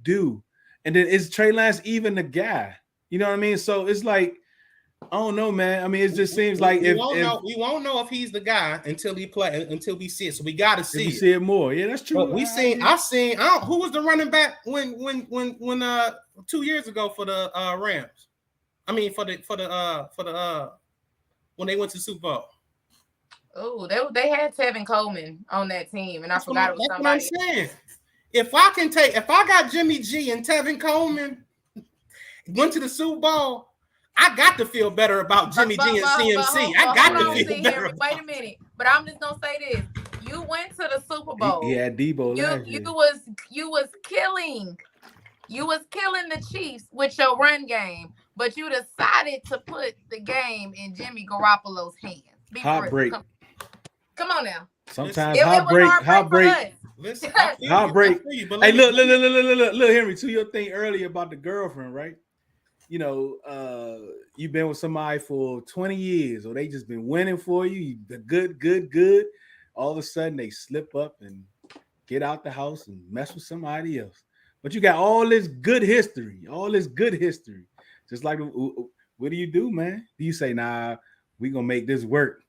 do? And then is Trey Lance even the guy? You know what I mean? So it's like, I don't know, man. I mean, it just seems like we won't know if he's the guy until we see it. So we got to see it. See it more. Yeah, that's true. But who was the running back when 2 years ago for the Rams? I mean, for the when they went to the Super Bowl. Oh, they had Tevin Coleman on that team, and I forgot it was somebody. That's what I'm saying. If I got Jimmy G and Tevin Coleman went to the Super Bowl, I got to feel better about Jimmy G and CMC. I got to feel better. Wait a minute, but I'm just gonna say this: you went to the Super Bowl. Yeah, Debo. You was killing the Chiefs with your run game, but you decided to put the game in Jimmy Garoppolo's hands. Heartbreak. Come on now. Sometimes heartbreak. Listen, heartbreak. Hey, look, Henry. To your thing earlier about the girlfriend, right? You know, you've been with somebody for 20 years, or they just been winning for you. The good. All of a sudden, they slip up and get out the house and mess with somebody else. But you got all this good history. Just like, what do you do, man? Do you say, nah, we gonna make this work?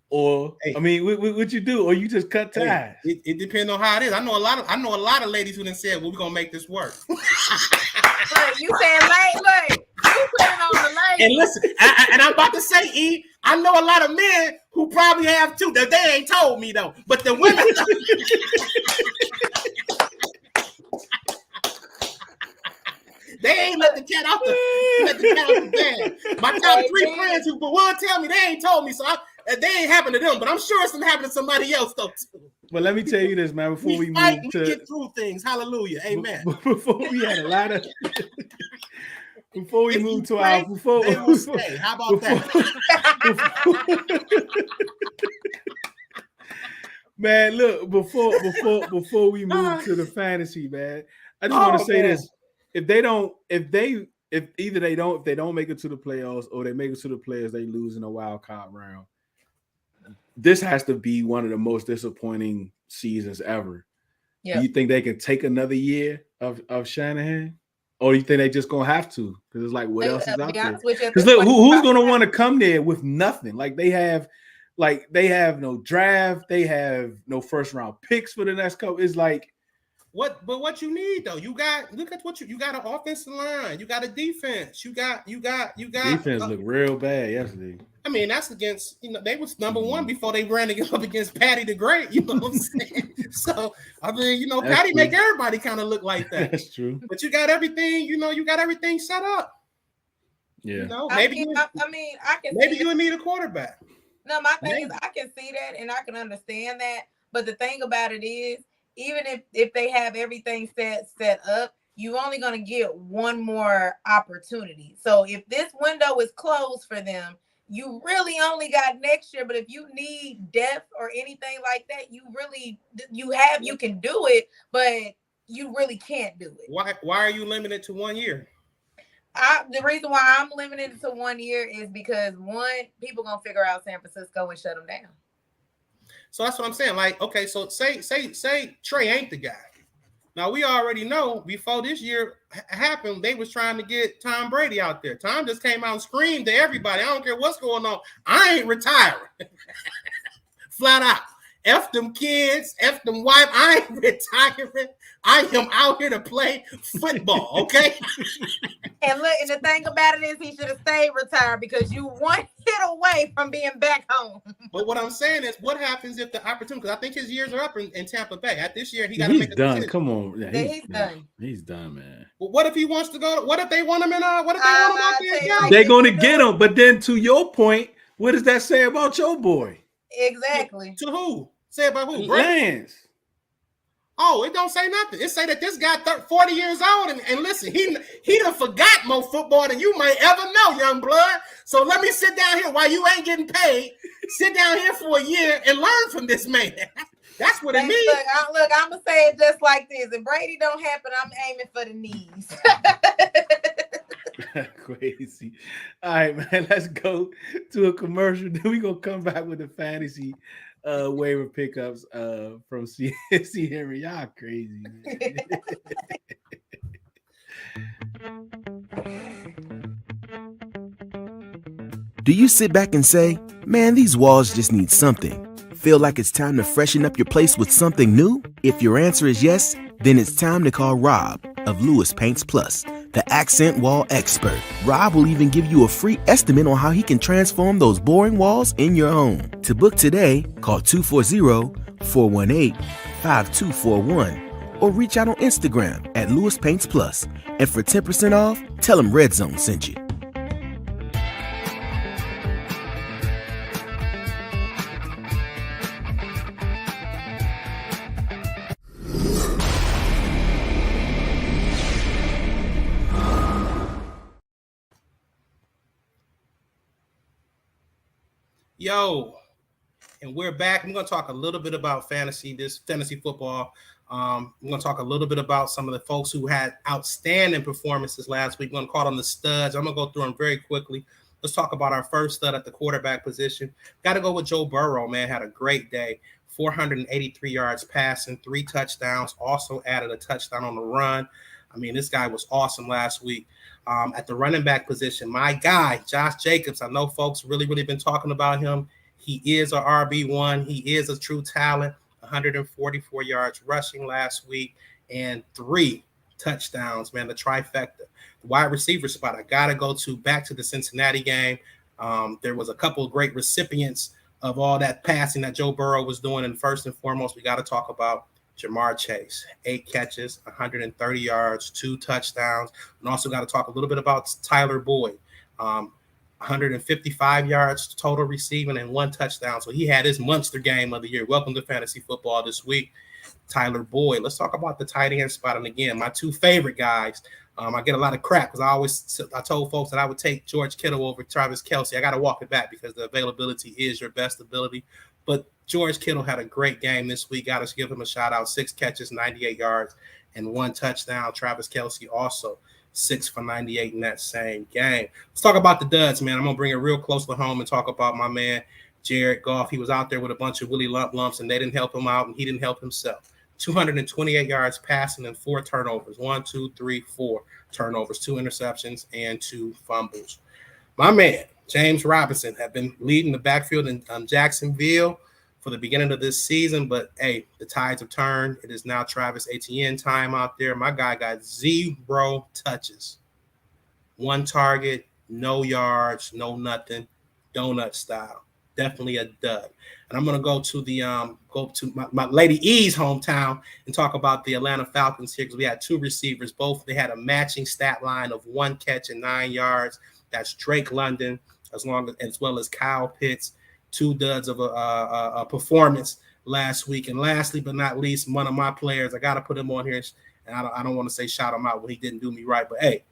Or hey, I mean, what you do? Or you just cut ties? Hey, it depends on how it is. I know a lot of ladies who done said, well, we're gonna make this work. Look, you saying look, you put it on the lady. And listen, and I'm about to say, E, I know a lot of men who probably have too. That they ain't told me though, but the women. They ain't let the cat out the bag. My top 3 friends who but one tell me they ain't told me, so they ain't happened to them. But I'm sure it's gonna happen to somebody else though too. But let me tell you this, man. Before we get through things, hallelujah, amen. Before we had a lot of. Before we move to our they will stay. How about that? Man, look, before we move to the fantasy, man, I just want to say this. If they don't make it to the playoffs, or they make it to the playoffs, they lose in a wild card round. This has to be one of the most disappointing seasons ever. Yep. Do you think they can take another year of Shanahan? Or you think they just gonna have to? Because it's like, what else is out there? Because look, who's gonna want to come there with nothing? Like they have no draft, they have no first round picks for the next couple. It's like, What you need though? Look at what you got an offensive line, you got a defense, you got defense looked real bad yesterday. I mean, that's against, they was number one before they ran up against Patty the Great. You know what I'm saying? So I mean, that's Patty true. Make everybody kind of look like that. That's true. But you got everything, you got everything set up. Yeah. Maybe I can. Maybe you need a quarterback. No, my thing is I can see that and I can understand that. But the thing about it is, even if they have everything set up, you're only going to get one more opportunity. So if this window is closed for them, you really only got next year. But if you need depth or anything like that, you can do it, but you really can't do it. Why are you limited to 1 year? The reason why I'm limited to 1 year is because people gonna figure out San Francisco and shut them down. So that's what I'm saying. Like, okay, so say Trey ain't the guy. Now we already know before this year happened, they was trying to get Tom Brady out there. Tom just came out and screamed to everybody, I don't care what's going on, I ain't retiring. Flat out. F them kids, F them wife, I ain't retiring. I am out here to play football, okay? And look, and the thing about it is he should have stayed retired because you one hit away from being back home. But what I'm saying is, what happens if the opportunity, because I think his years are up in Tampa Bay. At this year, he got to make a done. decision. Come on. Yeah, he's done. He's done, man. But what if he wants to go? What if they want him in? What if they want him out there? They're going to get him. But then to your point, what does that say about your boy? Exactly. To who? Say about who? Lance. Oh, it don't say nothing. It say that this guy 40 years old and listen, he done forgot more football than you may ever know, young blood. So let me sit down here while you ain't getting paid. Sit down here for a year and learn from this man. That's what it means. Look, I'm gonna say it just like this. If Brady don't happen, I'm aiming for the knees. Crazy. All right, man. Let's go to a commercial. Then we gonna come back with the fantasy waiver pickups from C. Henry. Y'all crazy, man. Do you sit back and say, man, these walls just need something? Feel like it's time to freshen up your place with something new? If your answer is yes, then it's time to call Rob of Lewis Paints Plus, the accent wall expert. Rob will even give you a free estimate on how he can transform those boring walls in your home. To book today, call 240-418-5241 or reach out on Instagram at Lewis Paints Plus. And for 10% off, tell him Red Zone sent you. Yo, and we're back. I'm going to talk a little bit about fantasy football. I'm going to talk a little bit about some of the folks who had outstanding performances last week. I'm going to call them the studs. I'm going to go through them very quickly. Let's talk about our first stud at the quarterback position. Got to go with Joe Burrow, man. Had a great day. 483 yards passing, 3 touchdowns. Also added a touchdown on the run. I mean, this guy was awesome last week. At the running back position, my guy, Josh Jacobs, I know folks really been talking about him. He is a RB1. He is a true talent. 144 yards rushing last week and 3 touchdowns, man, the trifecta. The wide receiver spot, I got to go back to the Cincinnati game. There was a couple of great recipients of all that passing that Joe Burrow was doing. And first and foremost, we got to talk about Jamar Chase, 8 catches, 130 yards, 2 touchdowns. And also got to talk a little bit about Tyler Boyd, 155 yards total receiving and 1 touchdown. So he had his monster game of the year. Welcome to fantasy football this week, Tyler Boyd. Let's talk about the tight end spot. And again, my 2 favorite guys. I get a lot of crap because I told folks that I would take George Kittle over Travis Kelce. I got to walk it back because the availability is your best ability. But George Kittle had a great game this week. Got to give him a shout out. 6 catches, 98 yards, and 1 touchdown. Travis Kelce also 6 for 98 in that same game. Let's talk about the duds, man. I'm going to bring it real close to home and talk about my man, Jared Goff. He was out there with a bunch of Willie lumps, and they didn't help him out, and he didn't help himself. 228 yards passing and 4 turnovers. 4 turnovers, 2 interceptions, and 2 fumbles. My man, James Robinson, have been leading the backfield in Jacksonville for the beginning of this season, but hey, the tides have turned. It is now Travis Etienne time out there. My guy got 0 touches, 1 target, no yards, no nothing, donut style. Definitely a dud. And I'm gonna go to my Lady E's hometown and talk about the Atlanta Falcons here, because we had 2 receivers. Both they had a matching stat line of 1 catch and 9 yards. That's Drake London as well as Kyle Pitts. 2 duds of a performance last week. And lastly but not least, one of my players, I got to put him on here, and I don't want to say shout him out when he didn't do me right, but hey,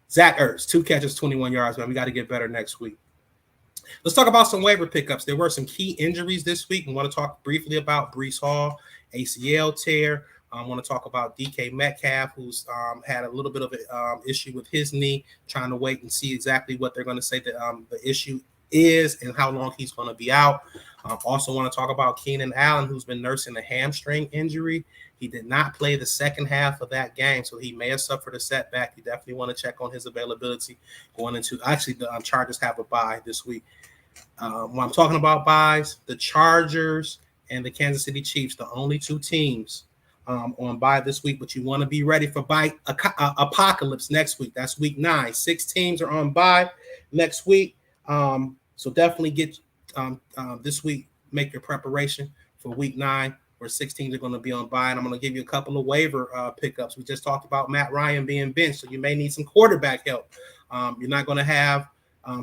Zach Ertz, 2 catches, 21 yards, man. We got to get better next week. Let's talk about some waiver pickups. There were some key injuries this week. We want to talk briefly about Breece Hall, ACL tear. I want to talk about DK Metcalf, who's had a little bit of an issue with his knee, trying to wait and see exactly what they're going to say that the issue is and how long he's going to be out. Also want to talk about Keenan Allen, who's been nursing a hamstring injury. He did not play the second half of that game, so he may have suffered a setback. You definitely want to check on his availability going into – actually, the Chargers have a bye this week. When I'm talking about buys, the Chargers and the Kansas City Chiefs, the only 2 teams on bye this week, but you want to be ready for bye apocalypse next week. That's week 9. 6 teams are on bye next week. So definitely get this week, make your preparation for week 9, where 6 teams are going to be on bye. And I'm going to give you a couple of waiver pickups. We just talked about Matt Ryan being benched, so you may need some quarterback help. You're not going to have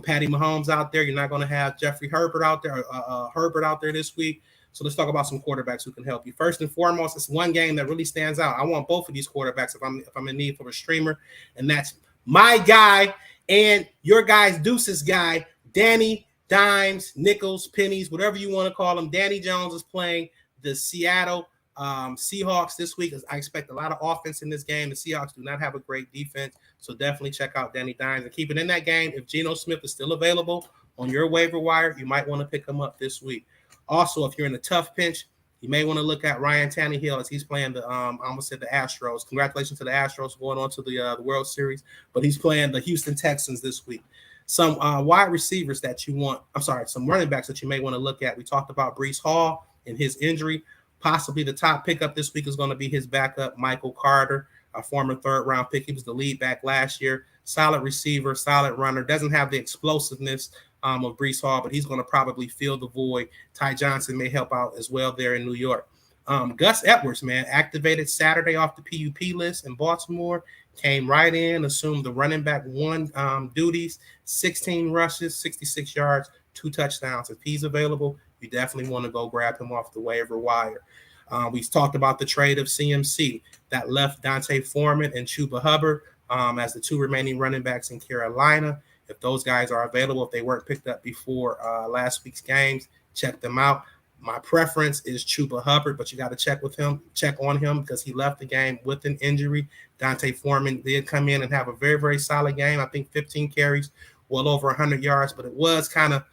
Patty Mahomes out there. You're not going to have Jeffrey Herbert out there this week. So let's talk about some quarterbacks who can help you. First and foremost, it's one game that really stands out. I want both of these quarterbacks if I'm in need for a streamer, and that's my guy and your guy's Deuce's guy, Danny Dimes, Nickels, Pennies, whatever you want to call him. Danny Jones is playing the Seattle Seahawks this week. I expect a lot of offense in this game. The Seahawks do not have a great defense, so definitely check out Danny Dimes and keep it in that game. If Geno Smith is still available on your waiver wire, you might want to pick him up this week. Also, if you're in a tough pinch, you may want to look at Ryan Tannehill as he's playing the I almost said the Astros. Congratulations to the Astros going on to the World Series, but he's playing the Houston Texans this week. Some wide receivers that you want, some running backs that you may want to look at. We talked about Breece Hall and his injury. Possibly the top pickup this week is going to be his backup, Michael Carter, a former 3rd-round pick. He was the lead back last year. Solid receiver, solid runner. Doesn't have the explosiveness of Breece Hall, but he's going to probably fill the void. Ty Johnson may help out as well there in New York. Gus Edwards, man, activated Saturday off the PUP list in Baltimore. Came right in, assumed the running back 1 duties, 16 rushes, 66 yards, 2 touchdowns. If he's available, you definitely want to go grab him off the waiver wire. We talked about the trade of CMC that left Dante Foreman and Chuba Hubbard as the 2 remaining running backs in Carolina. If those guys are available, if they weren't picked up before last week's games, check them out. My preference is Chuba Hubbard, but you got to check on him because he left the game with an injury. Dante Foreman did come in and have a very, very solid game. I think 15 carries, well over 100 yards, but it was kind of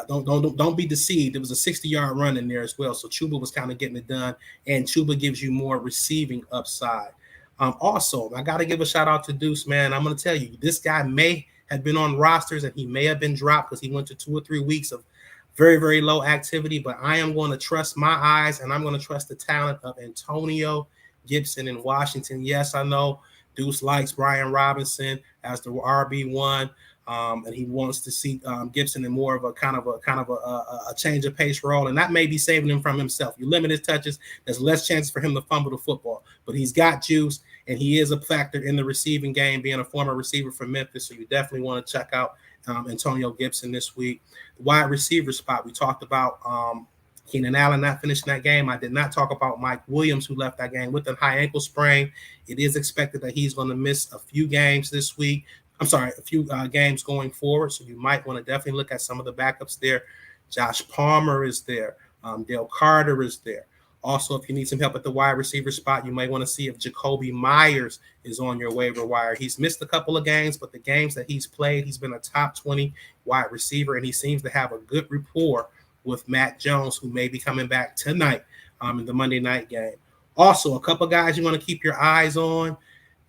don't be deceived. It was a 60-yard run in there as well. So Chuba was kind of getting it done, and Chuba gives you more receiving upside. Also, I got to give a shout out to Deuce, man. I'm going to tell you, this guy may have been on rosters and he may have been dropped because he went to 2 or 3 weeks of very, very low activity, but I am going to trust my eyes and I'm going to trust the talent of Antonio Gibson in Washington. Yes, I know Deuce likes Brian Robinson as the RB1, and he wants to see Gibson in more of a kind of a change of pace role, and that may be saving him from himself. You limit his touches, there's less chances for him to fumble the football, but he's got juice, and he is a factor in the receiving game, being a former receiver from Memphis, so you definitely want to check out Antonio Gibson this week. The wide receiver spot, we talked about Keenan Allen not finishing that game. I did not talk about Mike Williams, who left that game with a high ankle sprain. It is expected that he's going to miss a few games this week. A few games going forward. So you might want to definitely look at some of the backups there. Josh Palmer is there. Dale Carter is there. Also, if you need some help at the wide receiver spot, you might want to see if Jacoby Myers is on your waiver wire. He's missed a couple of games, but the games that he's played, he's been a top 20 wide receiver, and he seems to have a good rapport with Matt Jones, who may be coming back tonight in the Monday night game. Also, a couple guys you want to keep your eyes on.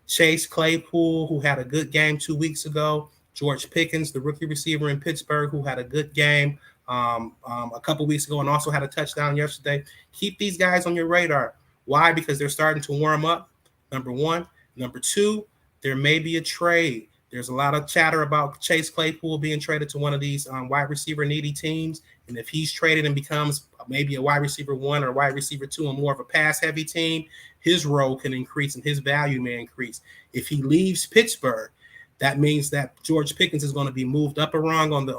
Chase Claypool, who had a good game 2 weeks ago. George Pickens, the rookie receiver in Pittsburgh, who had a good game a couple weeks ago and also had a touchdown yesterday. Keep these guys on your radar. Why? Because they're starting to warm up, number one. Number two, there may be a trade. There's a lot of chatter about Chase Claypool being traded to one of these wide receiver needy teams. And if he's traded and becomes maybe a wide receiver 1 or wide receiver 2 and more of a pass heavy team, his role can increase and his value may increase. If he leaves Pittsburgh, that means that George Pickens is going to be moved up a rung on the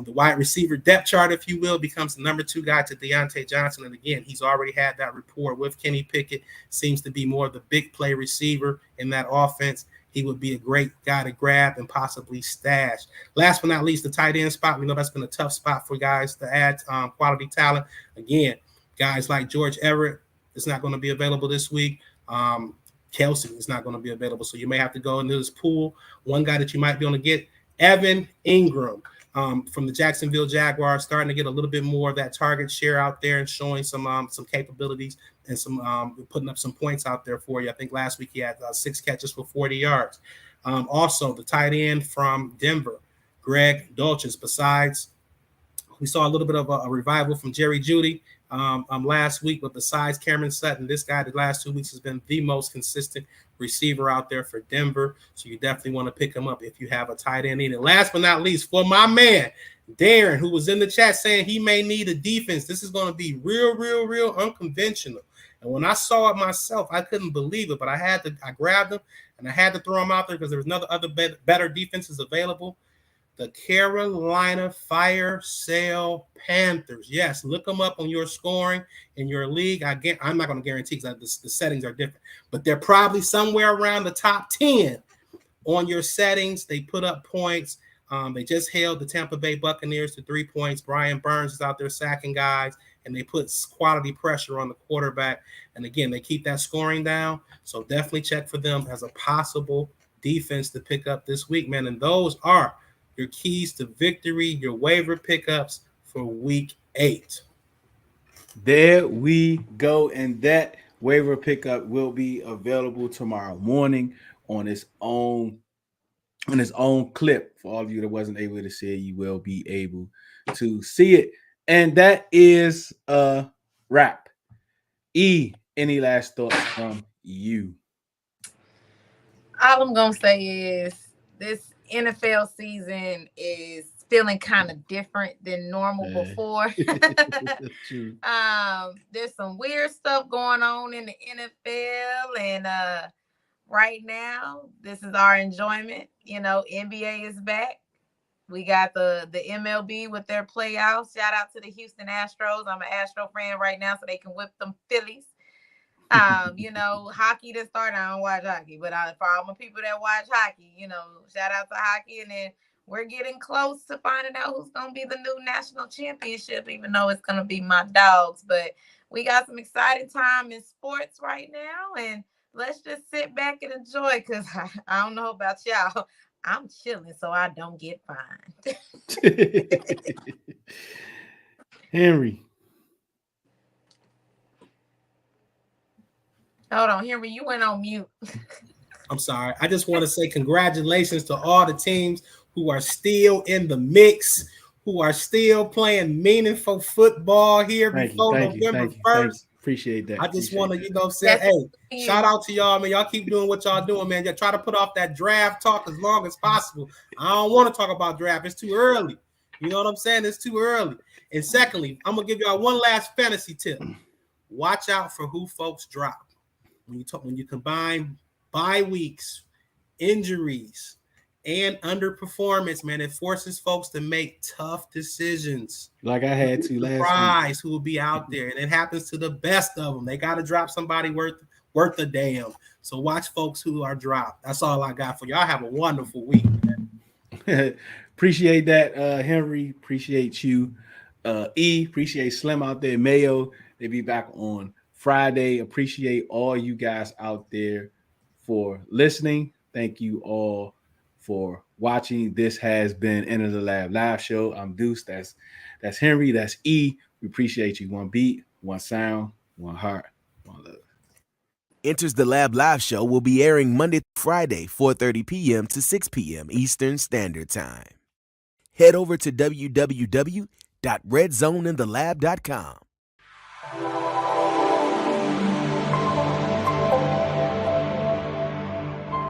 wide receiver depth chart, if you will, becomes the number 2 guy to Deontay Johnson. And again, he's already had that rapport with Kenny Pickett, seems to be more of the big play receiver in that offense. He would be a great guy to grab and possibly stash. Last but not least, the tight end spot. We know that's been a tough spot for guys to add quality talent. Again, guys like George Everett is not going to be available this week. Kelsey is not going to be available. So you may have to go into this pool. One guy that you might be able to get, Evan Ingram. From the Jacksonville Jaguars, starting to get a little bit more of that target share out there and showing some capabilities and some putting up some points out there for you. I think last week he had 6 catches for 40 yards. Also, the tight end from Denver, Greg Dulcich. Besides, we saw a little bit of a revival from Jerry Jeudy last week, but besides Cameron Sutton, this guy the last 2 weeks has been the most consistent receiver out there for Denver. So you definitely want to pick him up if you have a tight end. And last but not least, for my man, Darren, who was in the chat saying he may need a defense. This is going to be real unconventional. And when I saw it myself, I couldn't believe it, but I grabbed him and I had to throw him out there because there was other better defenses available. The Carolina Fire Sale Panthers. Yes, look them up on your scoring in your league. I'm not going to guarantee because the settings are different, but they're probably somewhere around the top 10 on your settings. They put up points. They just held the Tampa Bay Buccaneers to 3 points. Brian Burns is out there sacking guys, and they put quality pressure on the quarterback. And again, they keep that scoring down. So definitely check for them as a possible defense to pick up this week, man. And those are your keys to victory, your waiver pickups for week 8. There we go. And that waiver pickup will be available tomorrow morning on its own clip. For all of you that wasn't able to see it, you will be able to see it. And that is a wrap. E, any last thoughts from you? All I'm going to say is this NFL season is feeling kind of different than normal before. There's some weird stuff going on in the NFL, and right now this is our enjoyment. You know, NBA is back. We got the MLB with their playoffs. Shout out to the Houston Astros. I'm an Astro fan right now, so they can whip them Phillies. You know, hockey that started. I don't watch hockey, but for all my people that watch hockey, you know, shout out to hockey. And then we're getting close to finding out who's going to be the new national championship, even though it's going to be my dogs. But we got some exciting time in sports right now, and let's just sit back and enjoy, because I don't know about y'all. I'm chilling so I don't get fined. Henry. Hold on, Henry, you went on mute. I'm sorry. I just want to say congratulations to all the teams who are still in the mix, who are still playing meaningful football here before November 1st. Appreciate that. I just want to, say, hey, shout out to y'all, man. Y'all keep doing what y'all doing, man. Y'all try to put off that draft talk as long as possible. I don't want to talk about draft. It's too early. You know what I'm saying? It's too early. And secondly, I'm going to give y'all one last fantasy tip. Watch out for who folks drop. When you combine bye weeks, injuries, and underperformance, man, it forces folks to make tough decisions. Like I had to last week. Who will be out there, and it happens to the best of them. They got to drop somebody worth a damn. So watch folks who are dropped. That's all I got for y'all. Have a wonderful week, man. Appreciate that, Henry. Appreciate you, E. Appreciate Slim out there, Mayo. They'll be back on Friday. Appreciate all you guys out there for listening. Thank you all for watching. This has been Enter the Lab live show. I'm Deuce. That's Henry. That's E. We appreciate you. One beat, one sound, one heart, one love. Enters the Lab live show will be airing Monday through Friday, 4:30 p.m. to 6 p.m. Eastern Standard Time. head over to www.redzoneinthelab.com.